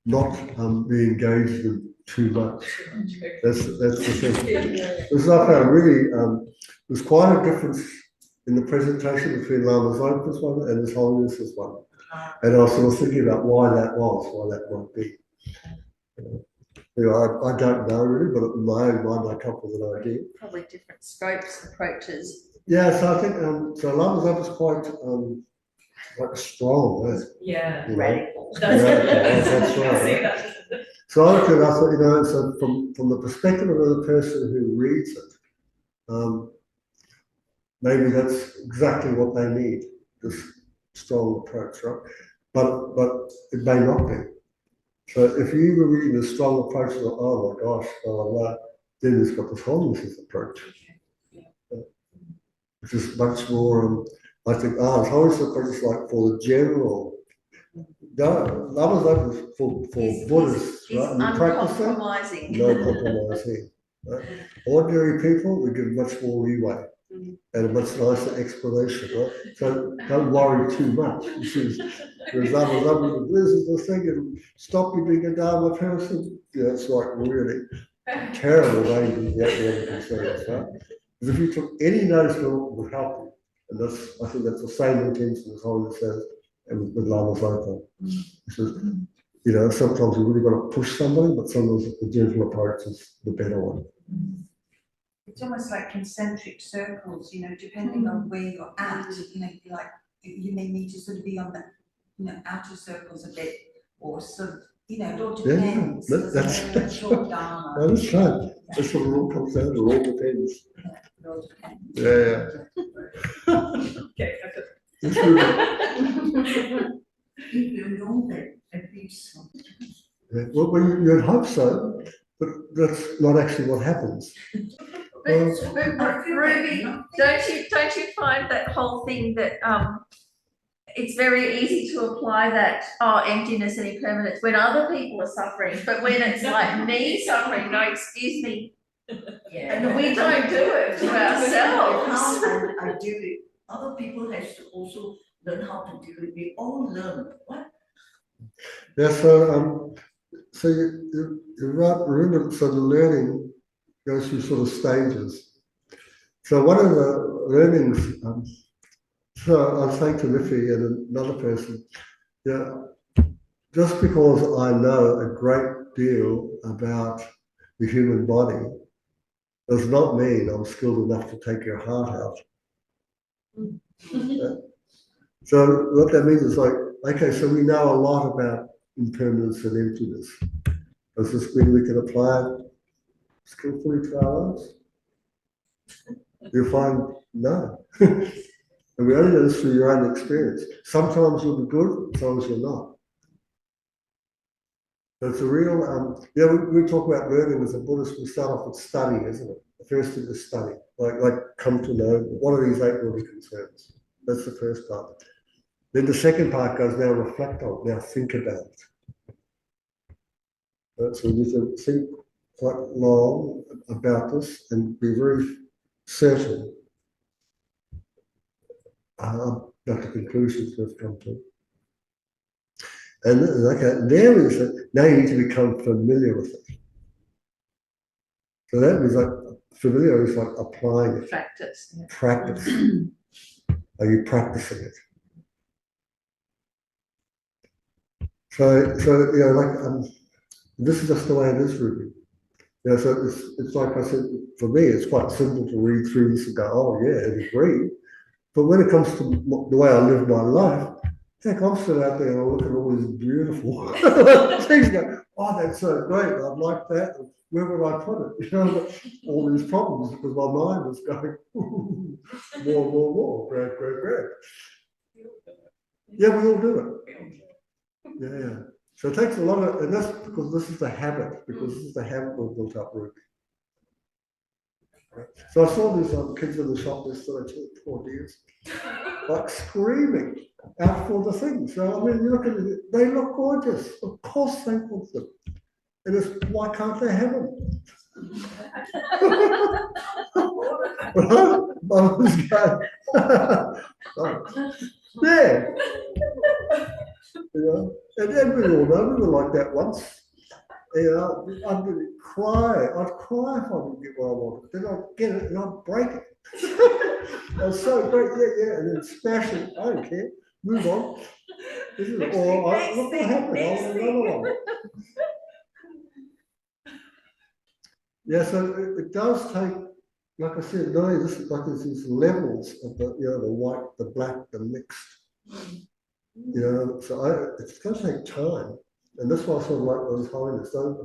not be engaged with too much. That's the thing. Because I found really, there's quite a difference in the presentation between Lama Zopa's one and His Holiness's one. And I was sort of thinking about why that might be. You know, I don't know really, but in my own mind I come up with an idea. Probably different scopes, approaches. Yeah, so I think so Lama Zopa's quite like strong, Yeah, you know? Radical. That's right. So I looked at it, I thought, you know, so from the perspective of the person who reads it, maybe that's exactly what they need, this strong approach, right? But it may not be. So if you were reading a strong approach, like, oh my gosh, blah, blah, blah, then it's got this holiness approach, which is much more, I think, His Holiness approach is like for the general. No, Lama's open for Buddhists, He's right? And the practicer, uncompromising. no compromise here. Right? Ordinary people, we give much more leeway and a much nicer explanation, right? So don't worry too much. Whereas Lama's open, this is the thing, and stop you being a Dharma person. Yeah, it's like really terrible way to get the other concerns, right? Because if you took any notice of what would help you, and I think that's the same intention as Holiness says, and with Lama Zopa. He says, you know, sometimes you really got to push somebody, but sometimes the gentle approach is the better one. It's almost like concentric circles, you know, depending on where you're at, you know, like you may need to sort of be on the, you know, outer circles a bit, or sort of, you know, it all depends. That's short dharma. That's right. That's what it all comes down to. It all depends. Yeah, it all depends. Yeah. Okay. It's really, You know that at least. yeah. Well, you'd hope so, but that's not actually what happens. But Ruby, don't you find that whole thing that it's very easy to apply that emptiness and impermanence when other people are suffering, but when it's like me suffering, no, excuse me, and we don't do it to ourselves. How I do it. Other people has to also learn how to do it. We all learn. What? Yeah, so you're right, remember, so the learning goes through sort of stages. So one of the learnings, so I was saying to Miffi and another person, yeah, just because I know a great deal about the human body does not mean I'm skilled enough to take your heart out. So what that means is like, okay, so we know a lot about impermanence and emptiness. Does this mean we can apply it skillfully to our lives? You'll find no. And we only know this through your own experience. Sometimes you'll be good, sometimes you're not. It's a real, we talk about learning as a Buddhist, we start off with study, isn't it? The first thing is study, like come to know what are these 8 worldly concerns. That's the first part. Then the second part goes, now reflect on, now think about it. So we need to think quite long about this and be very certain about the conclusions we've come to. And okay, there is it. Now you need to become familiar with it. So that means like familiar is like applying it. Practice. Yeah. Practice. Are you practicing it? So this is just the way it is, really. So it's like I said, for me, it's quite simple to read through this and go, oh yeah, and agree. But when it comes to the way I live my life, heck, I'm still out there and I look at all these beautiful things. Go, oh, that's so great. I'd like that. Where would I put it? All these problems because my mind is going more. Grab. Yeah, we all do it. Yeah. So it takes a lot of, and that's because this is the habit, we've built up, Ruby. Right? So I saw these kids in the shop yesterday, poor dears, like screaming out for the things. So I mean, you look at it, they look gorgeous. Of course they want them. And it's, why can't they have them? I was going, yeah. And then we all know we were like that once. I'd really cry. I'd cry if I didn't get what I wanted. Then I'd get it and I'd break it. I was so great, yeah, and then smash it. I don't care. Move on. This is all. Look what happened. I want another one. Yeah, so it does take, like I said, no, this is like there's these levels of the white, the black, the mixed. So it's going to take time. And that's why I sort of like those holiness. Don't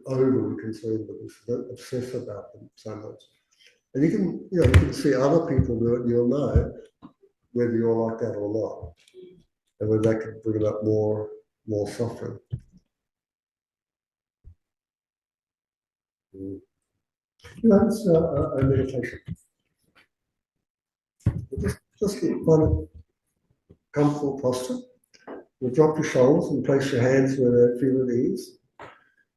overly concerned with this. Don't obsess about them so much. And you can see other people do it, and you'll know whether you're like that or not, and whether that can bring about more suffering. It's a meditation. Just find a comfortable posture. You drop your shoulders and place your hands where they feel at ease,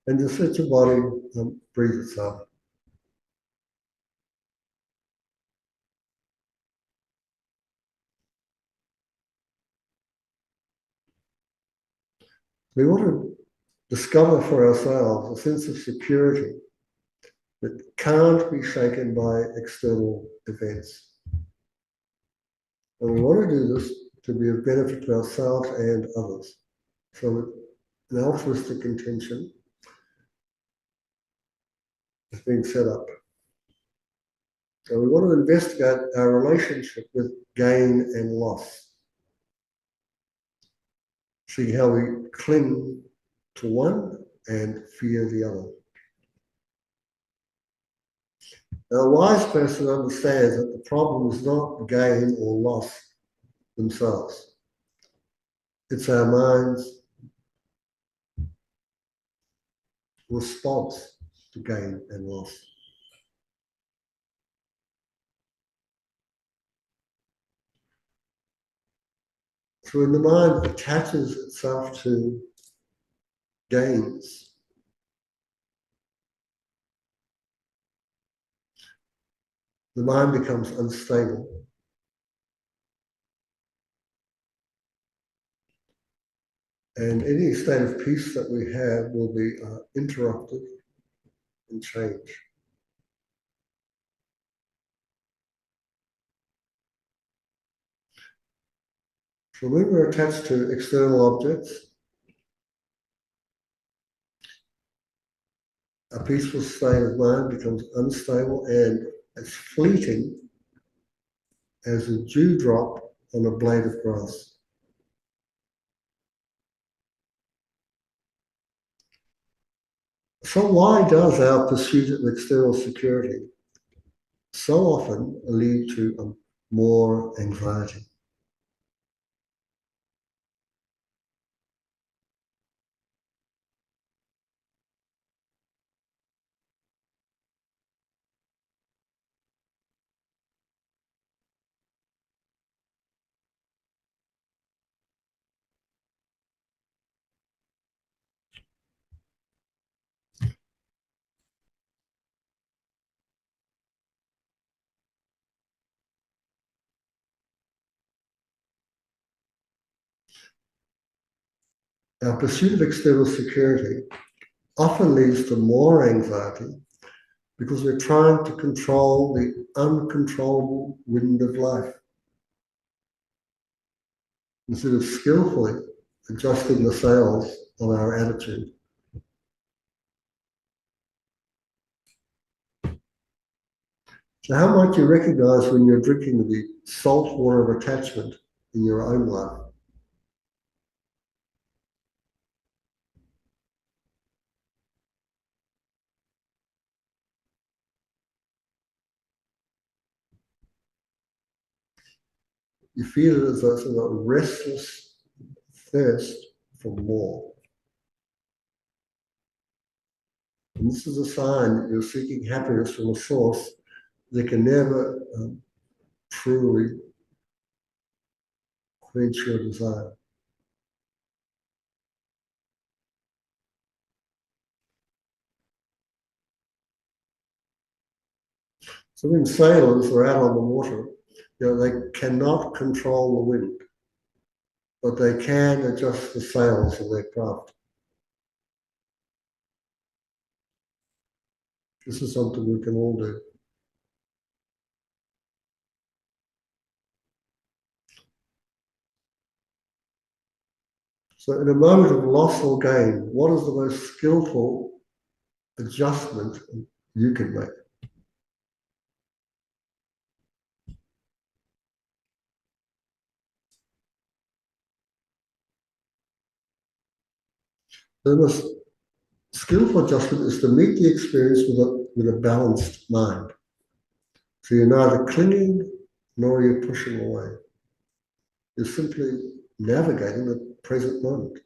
and just let your body breathe itself. We want to discover for ourselves a sense of security that can't be shaken by external events. And we want to do this to be of benefit to ourselves and others. So an altruistic intention is being set up. So we want to investigate our relationship with gain and loss. See how we cling to one and fear the other. Now, a wise person understands that the problem is not gain or loss themselves. It's our mind's response to gain and loss. So when the mind attaches itself to gains, the mind becomes unstable. And any state of peace that we have will be interrupted and changed. So when we're attached to external objects, a peaceful state of mind becomes unstable and as fleeting as a dewdrop on a blade of grass. So why does our pursuit of external security so often lead to more anxiety? our pursuit of external security often leads to more anxiety because we're trying to control the uncontrollable wind of life instead of skillfully adjusting the sails of our attitude. So how might you recognize when you're drinking the salt water of attachment in your own life? You feel it as though it's a restless thirst for more. And this is a sign that you're seeking happiness from a source that can never truly quench your desire. So when sailors are out on the water, they cannot control the wind, but they can adjust the sails of their craft. This is something we can all do. So in a moment of loss or gain, what is the most skillful adjustment you can make? The most skillful adjustment is to meet the experience with a balanced mind. So you're neither clinging nor you're pushing away. You're simply navigating the present moment.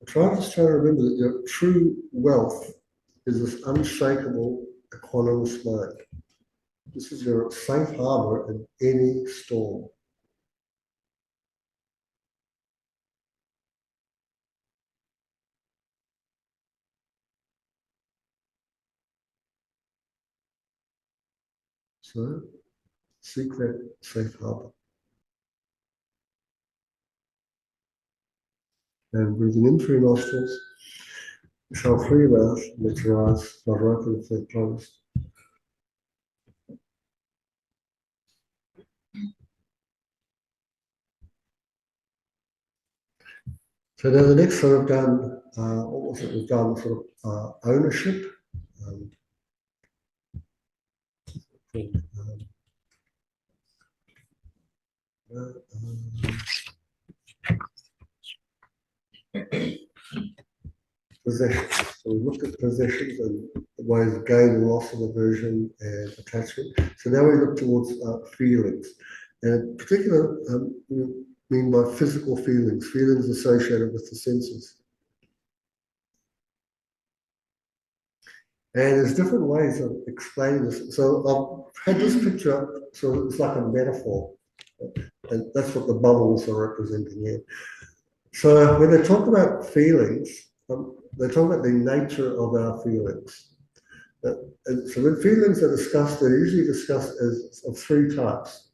Try to remember that your true wealth is this unshakable, equanimous mind. This is your safe harbor in any storm. So, seek that safe harbor. And breathing in through your nostrils, exhale through your mouth, let your eyes flutter open if they're closed. So now the next sort of done, what was it? We've done sort of ownership. Possessions. So we looked at possessions and the ways of gain and loss and aversion and attachment. So now we look towards feelings. And in particular, we mean by physical feelings, feelings associated with the senses. And there's different ways of explaining this. So I've had this picture up, so it's like a metaphor. And that's what the bubbles are representing here. So when they talk about feelings, they talk about the nature of our feelings. And so when feelings are discussed, they're usually discussed as of three types.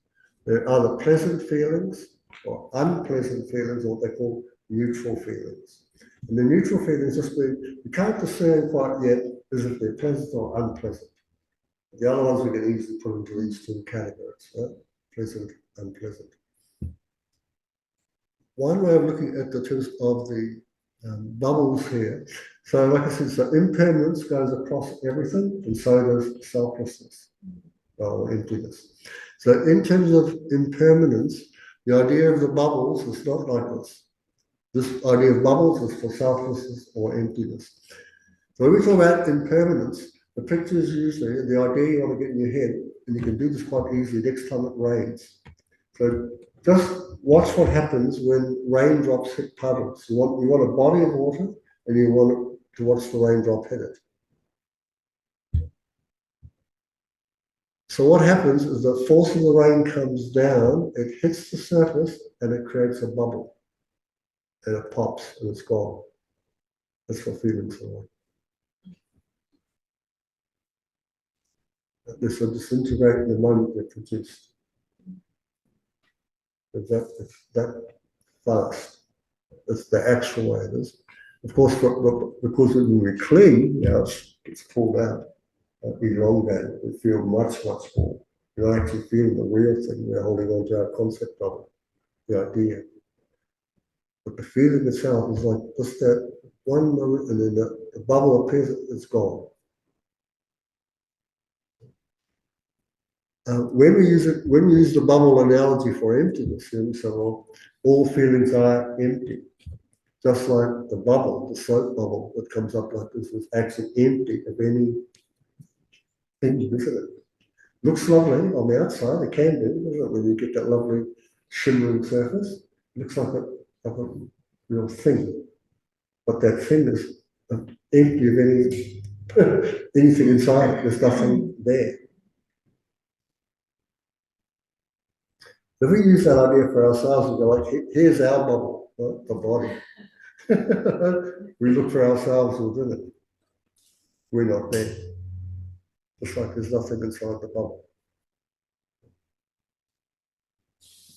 They're either pleasant feelings or unpleasant feelings, or what they call neutral feelings. And the neutral feelings just mean you can't discern quite yet as if they're pleasant or unpleasant. The other ones we can easily put into these two categories, right? Pleasant, unpleasant. One way of looking at the terms of the bubbles here. So like I said, so impermanence goes across everything, and so does selflessness or emptiness. So in terms of impermanence, the idea of the bubbles is not like this. This idea of bubbles is for selflessness or emptiness. So when we talk about impermanence, the picture is usually the idea you want to get in your head, and you can do this quite easily next time it rains. So just watch what happens when raindrops hit puddles. You want a body of water, and you want to watch the raindrop hit it. So what happens is the force of the rain comes down, it hits the surface, and it creates a bubble. And it pops, and it's gone. That's what feelings are like. They sort of disintegrate in the moment they're produced. It's that fast. That's the actual way it is. Of course, because when we cling, now it's pulled out, elongated. We feel much more. We're not actually feeling the real thing. We're holding on to our concept of it, the idea. But the feeling itself is like just that one moment, and then the bubble appears, it's gone. When we use the bubble analogy for emptiness, we say, well, all feelings are empty. Just like the bubble, the soap bubble that comes up like this is actually empty of any thing, isn't it? Looks lovely on the outside, it can do, doesn't it? When you get that lovely shimmering surface, it looks like a real thing. But that thing is empty of anything inside it. There's nothing there. If we use that idea for ourselves and go like, here's our bubble, right? The body. We look for ourselves within it. We're not there. It's like there's nothing inside the bubble.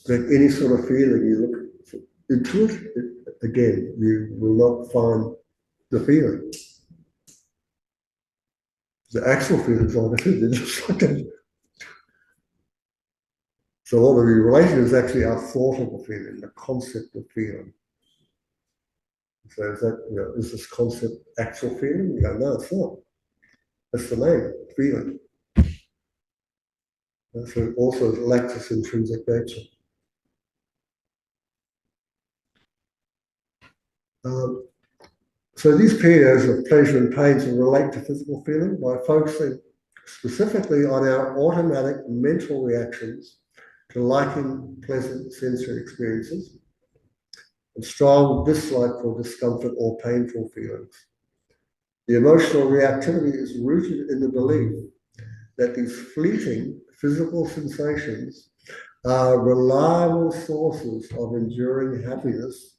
Like any sort of feeling, you look into it, again, you will not find the feeling. The actual feelings are they're just like that. So what we relate to is actually our thought of the feeling, the concept of feeling. So is that, is this concept actual feeling? You go, no, it's not. That's the name, feeling. And so it also lacks its intrinsic nature. So these periods of pleasure and pain can relate to physical feeling by focusing specifically on our automatic mental reactions to liking pleasant sensory experiences and strong dislike for discomfort or painful feelings. The emotional reactivity is rooted in the belief that these fleeting physical sensations are reliable sources of enduring happiness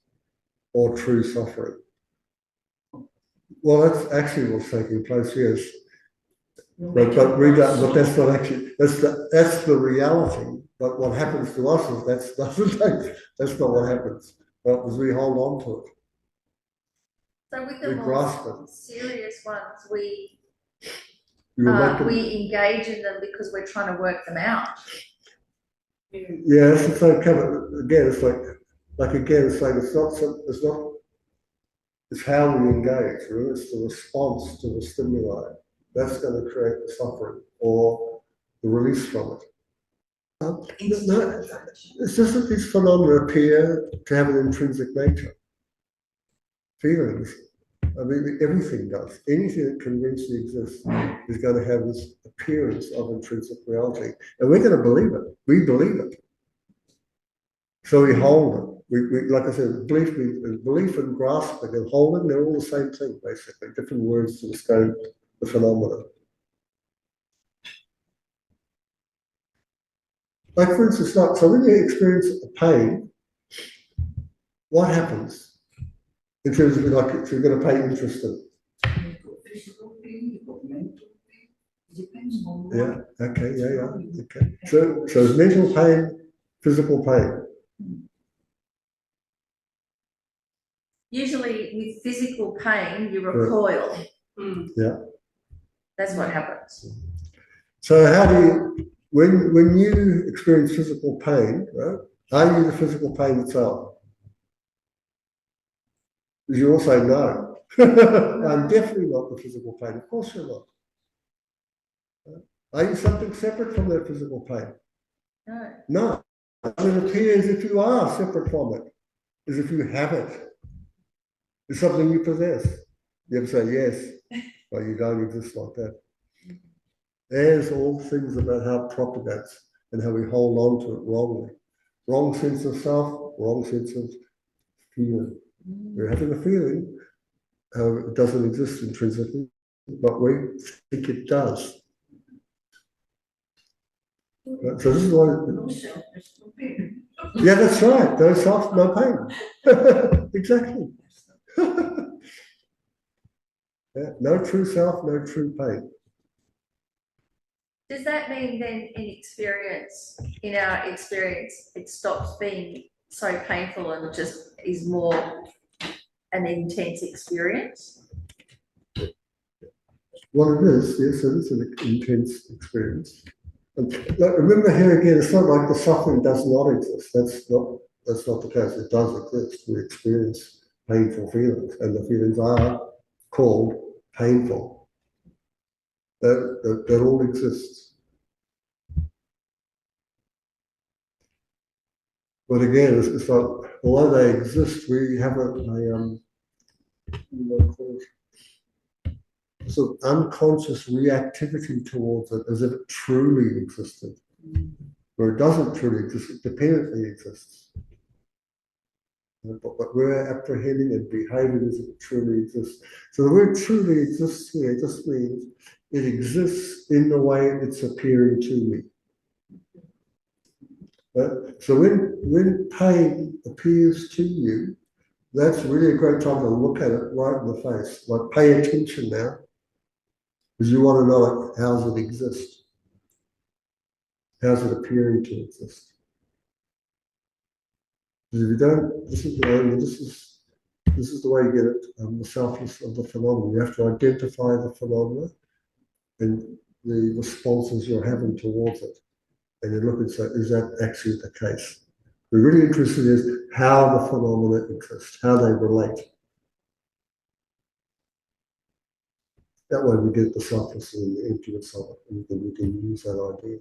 or true suffering. Well, that's actually what's taking place, yes. But that's not actually, that's the reality. But what happens to us is that's not what happens. Because we hold on to it. So with the We grasp more it. serious ones, we We engage in them because we're trying to work them out. Yes, it's like again, it's like again, it's like it's how we engage, really. It's the response to the stimuli. That's going to create the suffering or the release from it. No, it's just that these phenomena appear to have an intrinsic nature. Feelings, I mean, everything does. Anything that conventionally exists is going to have this appearance of intrinsic reality. And we're going to believe it. We believe it. So we hold it. We like I said, belief and grasping and holding, they're all the same thing, basically. Different words to describe the phenomenon. Like for instance, so when you experience a pain, what happens? In terms of like, if you're going to pay interest in. You've got physical pain, you've got mental pain. It depends on what. Yeah, okay, yeah. Okay. So it's mental pain, physical pain. Usually with physical pain, you recoil. Yeah. That's what happens. So how do you, when you experience physical pain, right, are you the physical pain itself? Because you all say no. I'm definitely not the physical pain. Of course you're not. Are you something separate from that physical pain? No. No. It appears if you are separate from it, as if you have it. It's something you possess. You ever say yes, but you don't exist like that. There's all things about how it propagates and how we hold on to it wrongly. Wrong sense of self, wrong sense of feeling. We're having a feeling, it doesn't exist intrinsically, but we think it does. So this is why. No self, there's no pain. Yeah, that's right. No self, no pain. Exactly. Yeah, no true self, no true pain. does that mean then in our experience, it stops being so painful and just is more an intense experience? Well, it is, yes, it is an intense experience. And like, remember here again, it's not like the suffering does not exist. That's not the case. It does exist. We experience painful feelings, and the feelings are called painful. That all exists. But again, it's like, although they exist, we have sort of unconscious reactivity towards it as if it truly existed. Where it doesn't truly exist, it dependently exists. But we're apprehending and behaving as if it truly exists. So the word truly exists here just means it exists in the way it's appearing to me. Right? So when pain appears to you, that's really a great time to look at it right in the face. Like, pay attention now, because you want to know, like, how does it exist? How's it appearing to exist? Because if you don't, this is the way you get it, the selfness of the phenomenon. You have to identify the phenomena and the responses you're having towards it. And you look and say, is that actually the case? We're really interested in how the phenomena exist, how they relate. That way we get the selfless and the emptiness of it, and we can use that idea.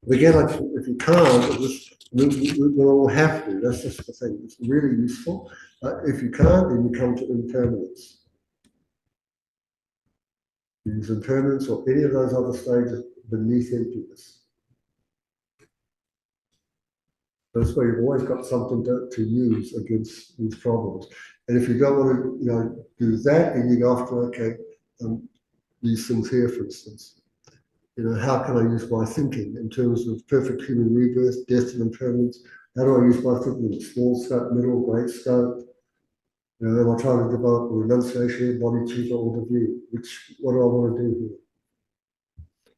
But again, like, if you can't, we'll all have to. That's just the thing. It's really useful. If you can't, then you come to impermanence. You use impermanence or any of those other stages beneath emptiness. That's why you've always got something to use against these problems. And if you don't want to, do that, and you go after, okay, these things here, for instance. How can I use my thinking in terms of perfect human rebirth, death and impermanence? How do I use my thinking in small scope, middle, great scope? Am I trying to develop a renunciation, bodhicitta, or the view? What do I want to do here?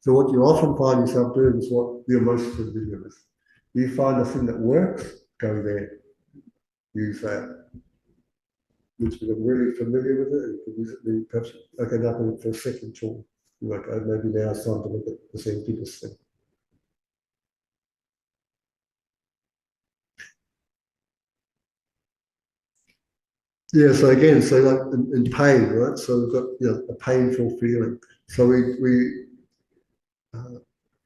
So what you often find yourself doing is what you're most familiar with. You find a thing that works, go there. Use that. Once you become really familiar with it, you can use it, then perhaps, okay, nothing for a second tool. Like, maybe now it's time to look at this emptiness thing. Yeah, so again, so like in pain, right? So we've got a painful feeling. So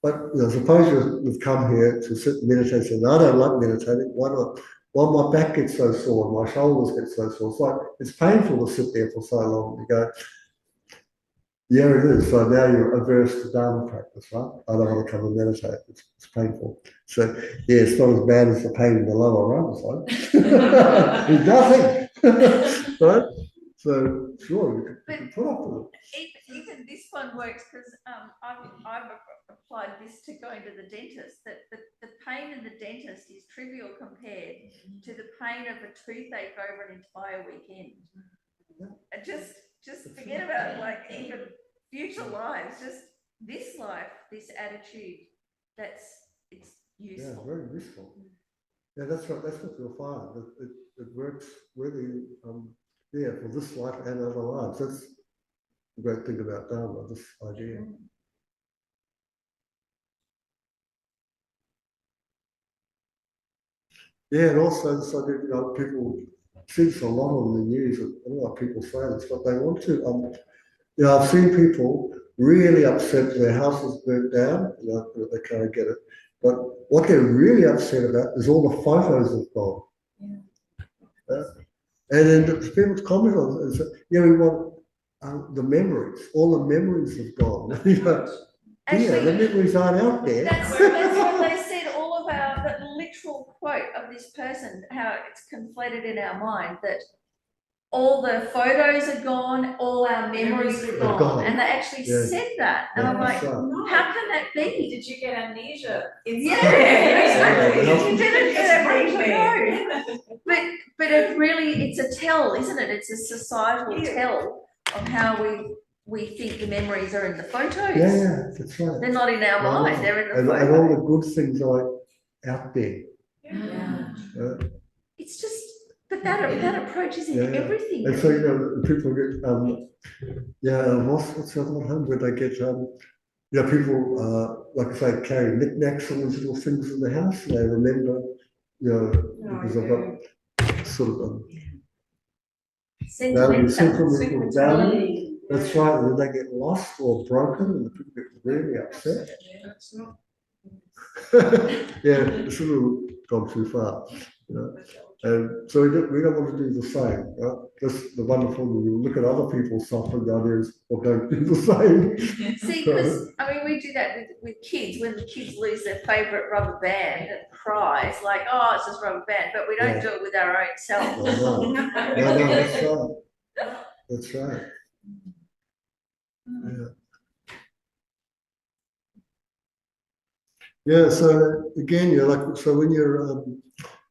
but suppose you've come here to sit and meditate, and I don't like meditating. Why not? Well, my back gets so sore, and my shoulders get so sore. It's like, it's painful to sit there for so long. You go, yeah, it is. So now you're averse to Dharma practice, right? I don't want to come and meditate. It's painful. So yeah, it's not as bad as the pain in the lower rungs, right? It's nothing, right? So sure, you can put up with it. Even this one works, because I've applied this to going to the dentist. That the pain in the dentist is trivial compared to the pain of a toothache over an entire weekend. And just forget about, like, even future lives. Just this life, this attitude. It's useful. Yeah, very useful. Yeah, that's right. That's what you'll find. It works really. For this life and other lives. That's the great thing about Dharma, this idea. Yeah, and also this idea, people see this a lot on the news, and a lot of people say this, but they want to, I've seen people really upset their house is burnt down, they can't get it. But what they're really upset about is all the photos have gone. Yeah. And then the people comment on it and say, we want the memories. All the memories have gone. Actually, the memories aren't out there. That's what they said. All of that literal quote of this person, how it's conflated in our mind that all the photos are gone, all our memories are gone. And they actually said that. And I'm like, how can that be? Did you get amnesia? Exactly. You didn't get amnesia, no. But it's a tell, isn't it? It's a societal tell of how we we think the memories are in the photos. Yeah, that's right. They're not in our No, mind, no. they're in the And photo. all the good things are out there. Yeah. It's just, but that approach is in Yeah, yeah. everything. And so, you know, people get, what's the other one where they get, people, like I say, carry knickknacks and these little things in the house, and they remember, because I've got sort of sentimental value. That's right, and then they get lost or broken, and the people get really upset. That's not. Yeah, it's a little gone too far, you know. And so we don't want to do the same. Right? That's the wonderful when you look at other people suffering, the idea is, well, don't do the same. See, because I mean, we do that with kids. When the kids lose their favourite rubber band and cry, it's like, oh, it's just rubber band, but we don't do it with our own self. No, that's right. That's right. Yeah. Yeah, so again, so when you're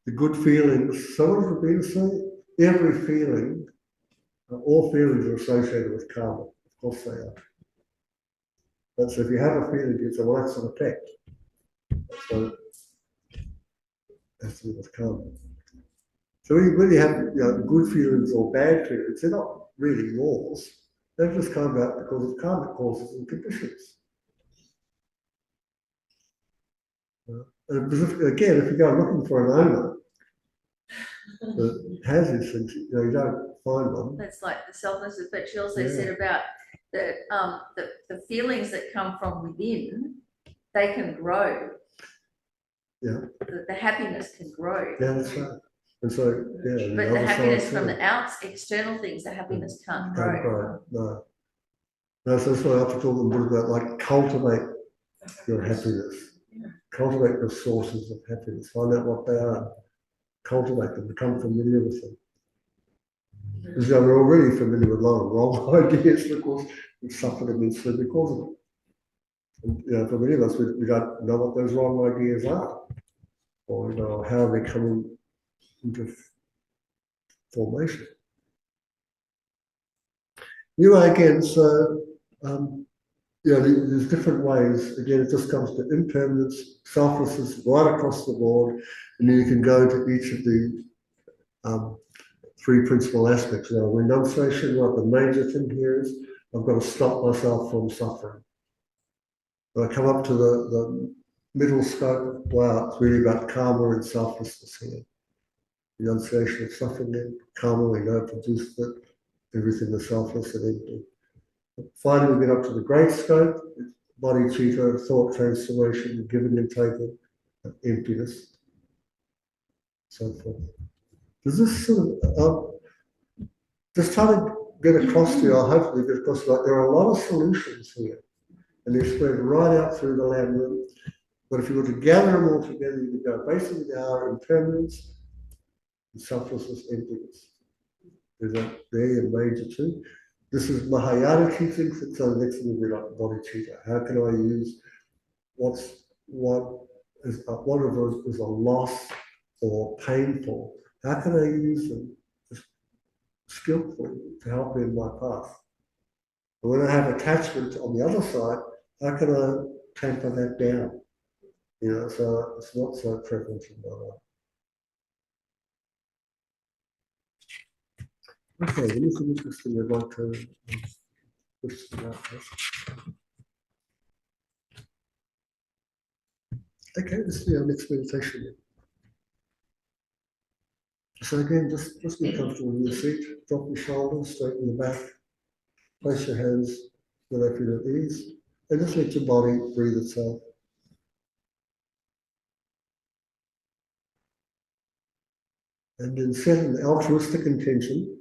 the good feelings, so what does the Buddha say? Every feeling, all feelings are associated with karma. Of course they are. But so if you have a feeling, you say, well, that's an effect. So that's to do with karma. So when you really have good feelings or bad feelings, they're not really laws. They just come about because of karmic causes and conditions. And again, if you go looking for an owner that has these things, you don't find one. That's like the selfless, but she also said about the feelings that come from within, they can grow. Yeah. The happiness can grow. Yeah, that's right. And so, yeah. But the happiness from the external things, the happiness can't grow. No. No, so that's why I have to talk a bit about, like, cultivate your happiness. Yeah. Cultivate your sources of happiness. Find out what they are. Cultivate them. Become familiar with them. Because we're already familiar with a lot of wrong ideas, of course, we've suffered immensely because of it. And, for many of us, we don't know what those wrong ideas are, or, how they're coming into formation. Again, so, there's different ways. Again, it just comes to impermanence, selflessness, right across the board, and then you can go to each of the three principal aspects. Now, renunciation, what the major thing here is, I've got to stop myself from suffering. When I come up to the middle scope, wow, it's really about karma and selflessness here. Renunciation of suffering, then karma, we know, produces it, everything is selfless and empty. Finally, we get up to the great scope, bodhicitta, thought transformation, giving and taking, emptiness, so forth. Does this sort of, just try to get across to you, I'll hopefully get across, like, there are a lot of solutions here, and they're spread right out through the land room. But if you were to gather them all together, you could go basically they are impermanence and selflessness, emptiness. They're your major two. This is Mahayana teachings, and so the next thing will be like bodhicitta. How can I use what of those is a loss or painful? How can I use them skillfully to help me in my path? And when I have attachment on the other side, how can I tamper that down? So it's not so prevalent in my life. Okay, anything interesting you'd like to question about this? Okay, this is our next meditation. So again, just be comfortable in your seat, drop your shoulders, straighten your back, place your hands where they feel at ease, and just let your body breathe itself. And then set an altruistic intention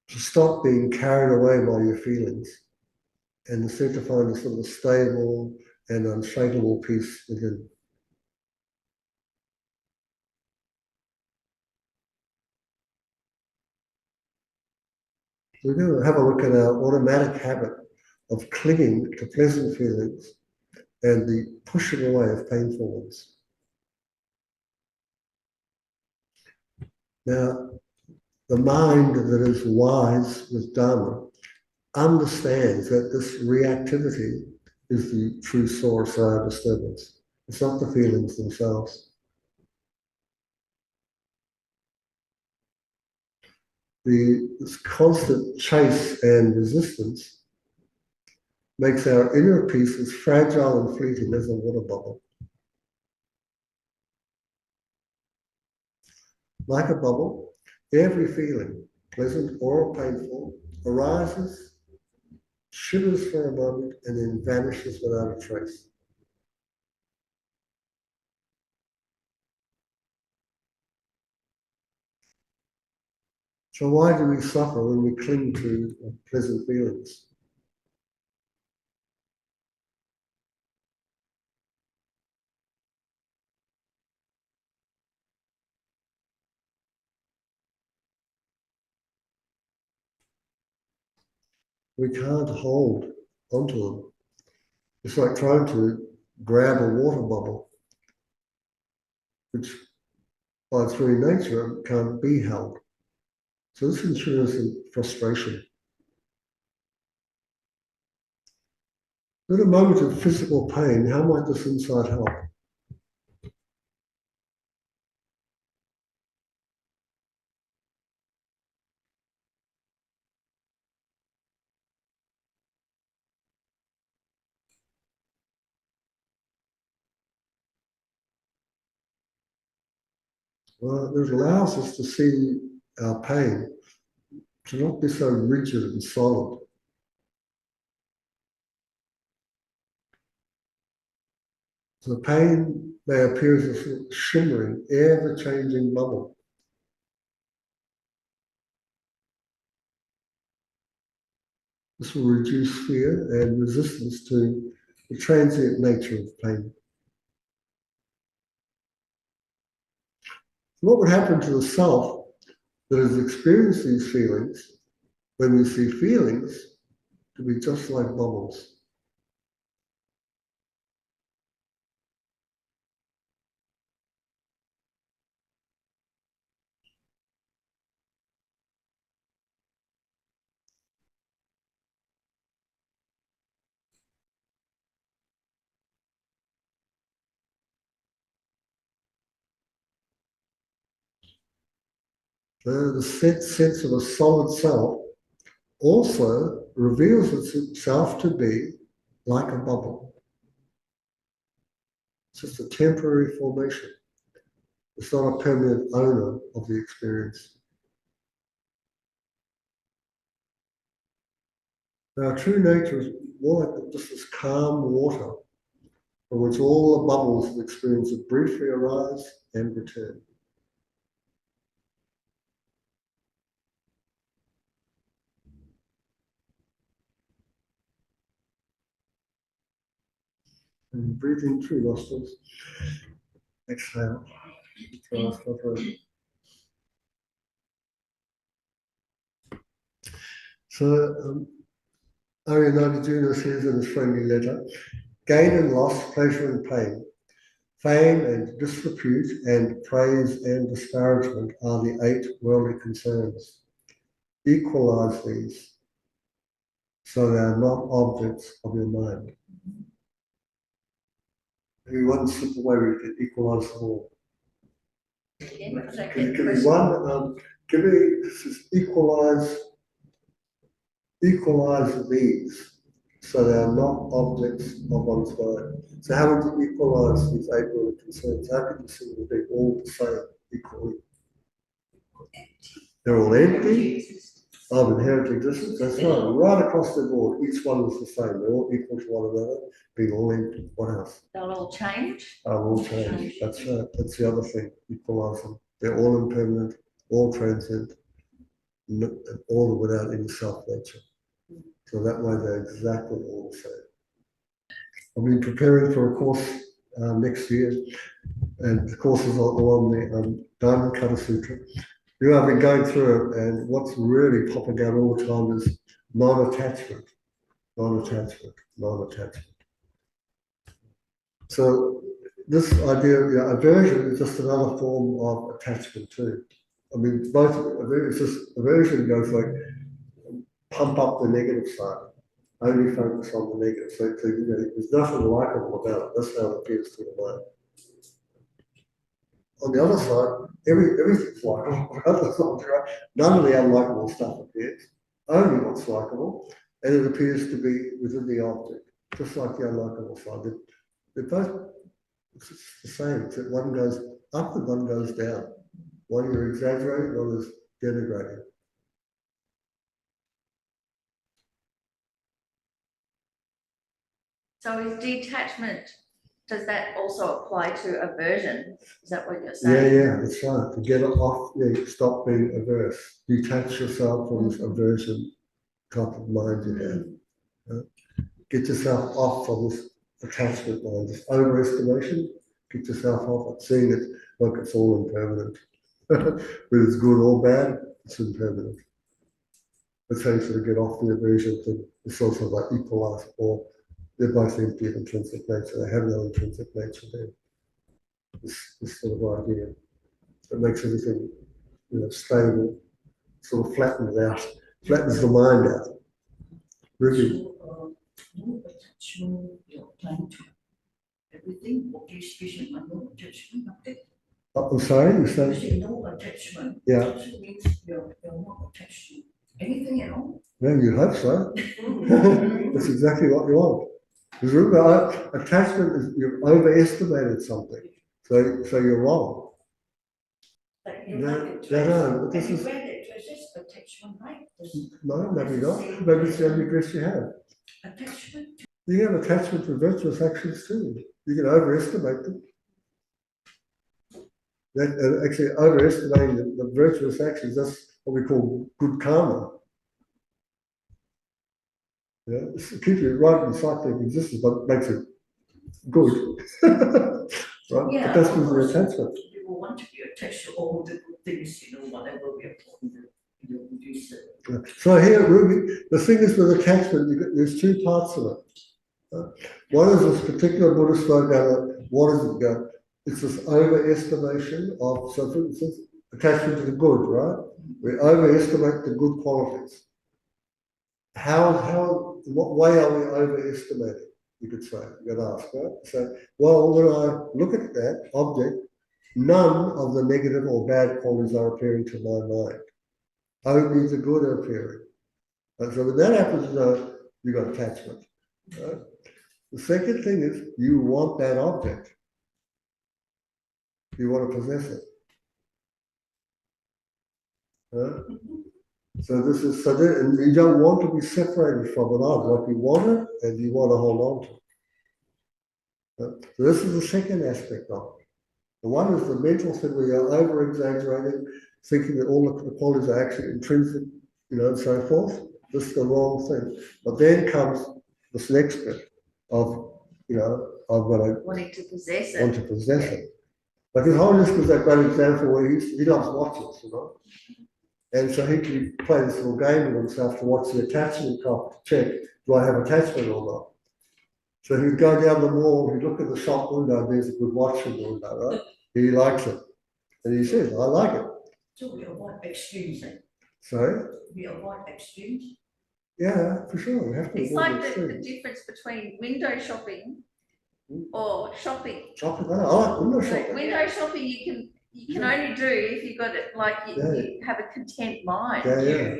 to stop being carried away by your feelings and instead to find a sort of stable and unshakable peace within. We're going to have a look at our automatic habit of clinging to pleasant feelings and the pushing away of painful ones. Now, the mind that is wise with Dharma understands that this reactivity is the true source of our disturbance. It's not the feelings themselves. This constant chase and resistance makes our inner peace as fragile and fleeting as a water bubble. Like a bubble, every feeling, pleasant or painful, arises, shivers for a moment, and then vanishes without a trace. So why do we suffer when we cling to pleasant feelings? We can't hold onto them. It's like trying to grab a water bubble, which by its very nature can't be held. So this ensures frustration. In a moment of physical pain, how might this insight help? Well, it allows us to see our pain to not be so rigid and solid. So pain may appear as a shimmering, ever-changing bubble. This will reduce fear and resistance to the transient nature of pain. What would happen to the self that has experienced these feelings when we see feelings to be just like bubbles? The sense of a solid self also reveals itself to be like a bubble. It's just a temporary formation. It's not a permanent owner of the experience. Our true nature is more like just this calm water from which all the bubbles of experience that briefly arise and return. And breathe in through nostrils. Exhale. So, Arianatha says in his friendly letter, gain and loss, pleasure and pain, fame and disrepute, and praise and disparagement are the 8 worldly concerns. Equalize these so they are not objects of your mind. Maybe one simple way we can equalize them all. Can you give me one? Give me equalize these so they are not objects of one's mind. So how would you equalize these 8 worldly concerns? How can you see them being all the same equally? They're all empty of inherent existence. That's right. Right across the board, each one is the same. They're all equal to one another, being all empty. What else? They'll all change. All change. That's right. That's the other thing. Equalize them. They're all impermanent, all transient, all without any self-nature. So that way they're exactly all the same. I've been preparing for a course next year, and the course is on the Diamond Cutter Sutra. You know, I've been going through it, and what's really popping out all the time is non-attachment, non-attachment, non-attachment. So this idea of aversion is just another form of attachment too. I mean, both it's just aversion goes like pump up the negative side, only focus on the negative. So you know, there's nothing likable about it. That's how it appears to the mind. On the other side, everything's likable. None of the unlikable stuff appears, only what's likable, and it appears to be within the object, just like the unlikable side. They're both it's the same, except one goes up and one goes down. One you're exaggerating, one is denigrating. So is detachment, does that also apply to aversion? Is that what you're saying? Yeah, that's right. To get it off, stop being averse. Detach yourself from this aversion type of mind you have. Get yourself off from this attachment mind, this overestimation. Get yourself off it, seeing it like it's all impermanent. Whether it's good or bad, it's impermanent. That's how you sort of get off the aversion thing. It's also like equalize, or they're both empty of intrinsic nature. They have no intrinsic nature there. This sort of idea that makes everything, stable, sort of flattens the mind out. Really. So, no attachment, you're applying to everything, okay, species, no attachment, nothing. I'm sorry, you You say? say no attachment. Yeah. Attachment means you're not attached to anything at all. Well, you hope so. That's exactly what you want. Because remember, attachment is you've overestimated something, so you're wrong. Like you No, like no, the dress, no, but and this you is wear that dress, that's attachment, right? no, maybe not. Maybe it's the only dress you have. Attachment. You have attachment to virtuous actions too. You can overestimate them. That actually overestimating the virtuous actions, that's what we call good karma. Yeah, it keeps you right in cyclic existence, but makes it good. Right? Yeah, But that's of with the course, attachment. people want to be attached to all the good things, whatever we are talking about, Buddhist. So here, Ruby, the thing is with attachment, there's two parts of it. One is this particular Buddhist spoke out. What is it? It's this overestimation of, so for instance, attachment to the good, right? We overestimate the good qualities. In what way are we overestimating? You could say, you could ask, right? So, well, when I look at that object, none of the negative or bad qualities are appearing to my mind. Only the good are appearing. And so when that happens, you've got attachment. Right? The second thing is you want that object. You want to possess it. Right? So this is and you don't want to be separated from it either. Like you want it and you want to hold on to it. Right? So this is the second aspect of it. The one is the mental thing where you're over exaggerating, thinking that all the qualities are actually intrinsic, and so forth. This is the wrong thing. But then comes this next bit of, I've got to Wanting to possess it. want to possess it. Like his Holiness gives that great example where he loves watches, And so he can play this little game with himself to watch the attachment clock to check, do I have attachment or not? So he'd go down the mall, he'd look at the shop window, there's a good watch in the window, right? He likes it. And he says, I like it. So we avoid extremes. So, We avoid extremes. yeah, for sure. We have to It's avoid like the extremes. difference between window shopping or shopping. Shopping, I like window So shopping. window shopping you can only do if you've got it like you have a content mind. Yeah.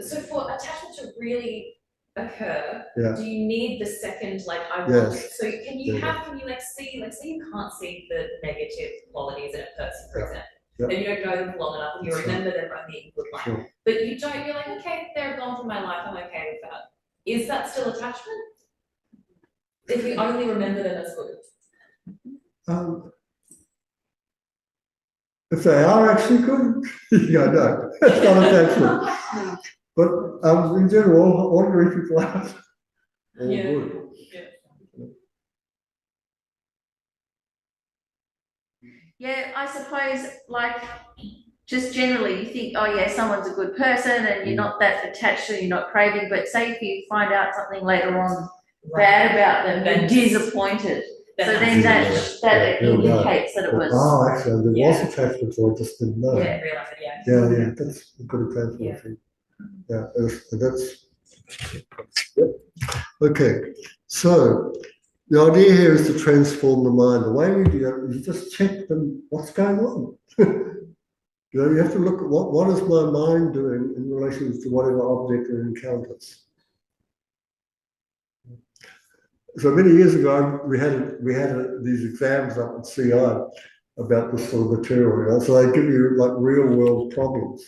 So for attachment to really occur, Yeah. do you need the second, I want, Yes. so can you Yeah. see, say you can't see the negative qualities in a person, for Yeah. example, Yeah. and you don't know them long enough, and you That's remember them only in good light, Sure. but you don't, you're like, okay, they're gone from my life, I'm okay with that. Is that still attachment? If you only remember them as good? If they are actually good, no, that's not attachment. But in general, ordinary people are all good. Yeah, I suppose just generally you think, oh yeah, someone's a good person and you're not that attached to, you're not craving, but say if you find out something later on bad about them, then disappointed. So then that indicates that it was. Oh, actually, there was attachment to it, I just didn't know. Yeah, realise it, Yeah, that's a good example, I think. Yeah, and that's, yep. Okay, so the idea here is to transform the mind. The way we do it, you just check them, what's going on. You know, you have to look at what is my mind doing in relation to whatever object it encounters. So many years ago, we had these exams up at CI about this sort of material. You know? So they give you like real world problems.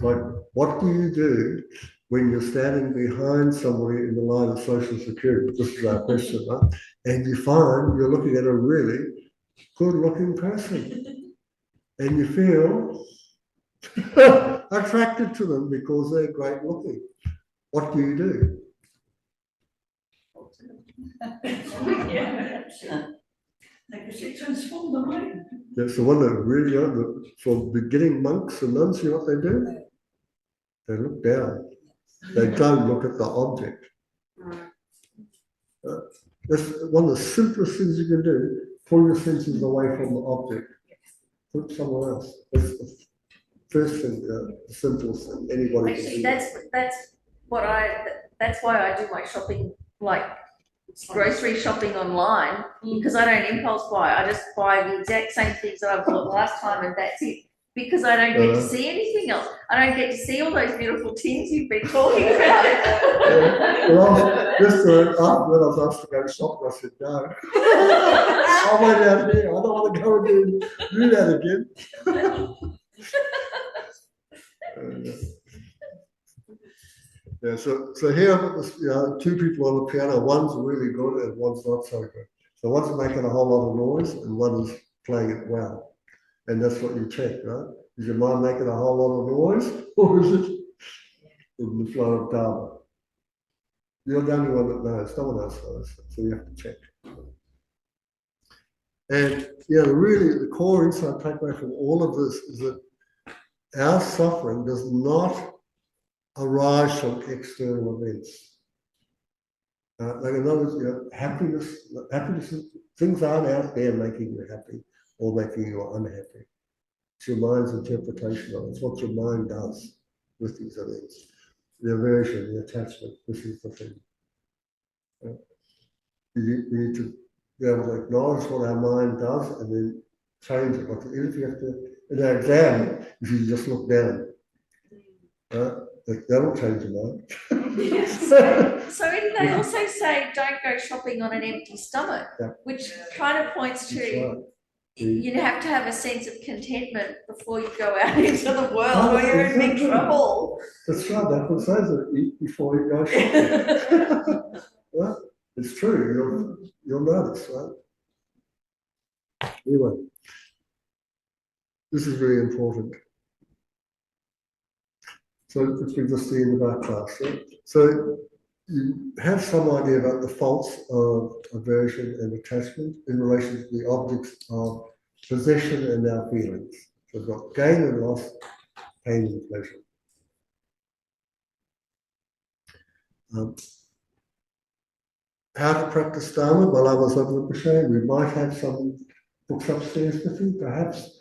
Like, what do you do when you're standing behind somebody in the line of Social Security? This is our question, right? And you find you're looking at a really good-looking person, and you feel attracted to them because they're great looking. What do you do? Like I said, transform the mind. That's the one that really are for beginning monks and nuns. You know what they do? They look down. They don't look at the object. That's one of the simplest things you can do. Pull your senses away from the object. Put somewhere else. That's the first thing, the simplest thing anybody can Actually, do. that's why I do my shopping, like grocery shopping online, because I don't impulse buy. I just buy the exact same things that I bought last time, and that's it. Because I don't get to see anything else. I don't get to see all those beautiful tins you've been talking about. Well, just when I was asked to go shopping, I said no. I'll wait out here. I don't want to go and do that again. Yeah, so here I've got this, you know, two people on the piano. One's really good and one's not so good. So one's making a whole lot of noise and one is playing it well. And that's what you check, right? Is your mind making a whole lot of noise, or is it in the flow of Dharma? You're the only one that knows. No one else knows, so you have to check. And yeah, really, the core insight takeaway from all of this is that our suffering does not arise from external events. Like in other words, you know, happiness is, things aren't out there making you happy or making you unhappy. It's your mind's interpretation of it. It's what your mind does with these events. The aversion, the attachment, this is the thing. You need to be able to acknowledge what our mind does and then change it. Like if you have to, in our exam, if you just look down, right? That'll change your mind. So they also say don't go shopping on an empty stomach, Yeah. which kind of points to you have to have a sense of contentment before you go out into the world or you're in big trouble. That's right, that's what it says, eat before you go shopping. Right? It's true, you'll notice, right? Anyway, this is very important. So it's been just the end of our class. Right? So you have some idea about the faults of aversion and attachment in relation to the objects of possession and our feelings. So we've got gain and loss, pain and pleasure. How to practice Dharma? While I was over the Bushane, we might have some books upstairs with you, perhaps.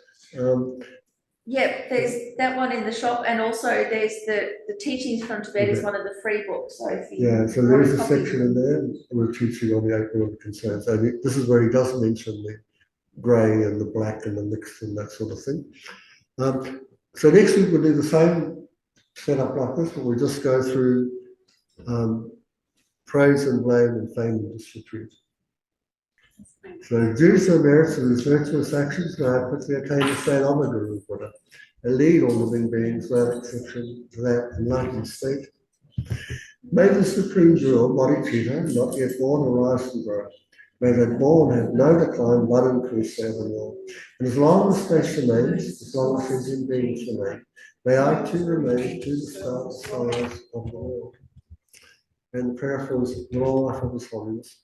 Yep, there's that one in the shop, and also there's the teachings from Tibet is one of the free books. So if you so there is a section in there. We're teaching on the 8 World Concerns. So this is where he does mention the grey and the black and the mixed and that sort of thing. So next week we'll do the same setup like this, but we'll just go through praise and blame and fame and disrepute. So due to the merits of his virtuous actions, now I quickly attain the state of a Guru Buddha, and lead all living beings without exception to that enlightened state. May the supreme jewel, bodhicitta, not yet born, arise and grow. May that born have no decline, but increase evermore. And as long as space remains, as long as sentient beings remain, may I too remain to the stars of the world. And the prayer flows with all life of His Holiness.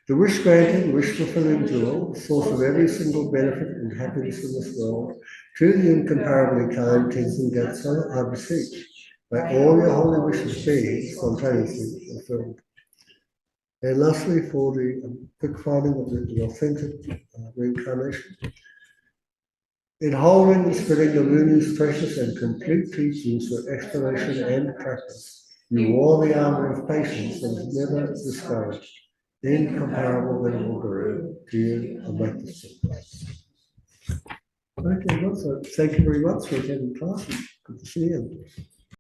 The wish granting, wish fulfilling jewel, source of every single benefit and happiness in this world, to the incomparably kind Tenzin Gyatso, I beseech, may all your holy wishes be spontaneously fulfilled. And lastly, for the quick finding of the authentic reincarnation, In holding and spreading the Muni's precious and complete teachings through explanation and practice, you wore the armor of patience and was never discouraged. Incomparable venerable Guru, dear Amatista. Okay, well, so thank you very much for attending class. Good to see you.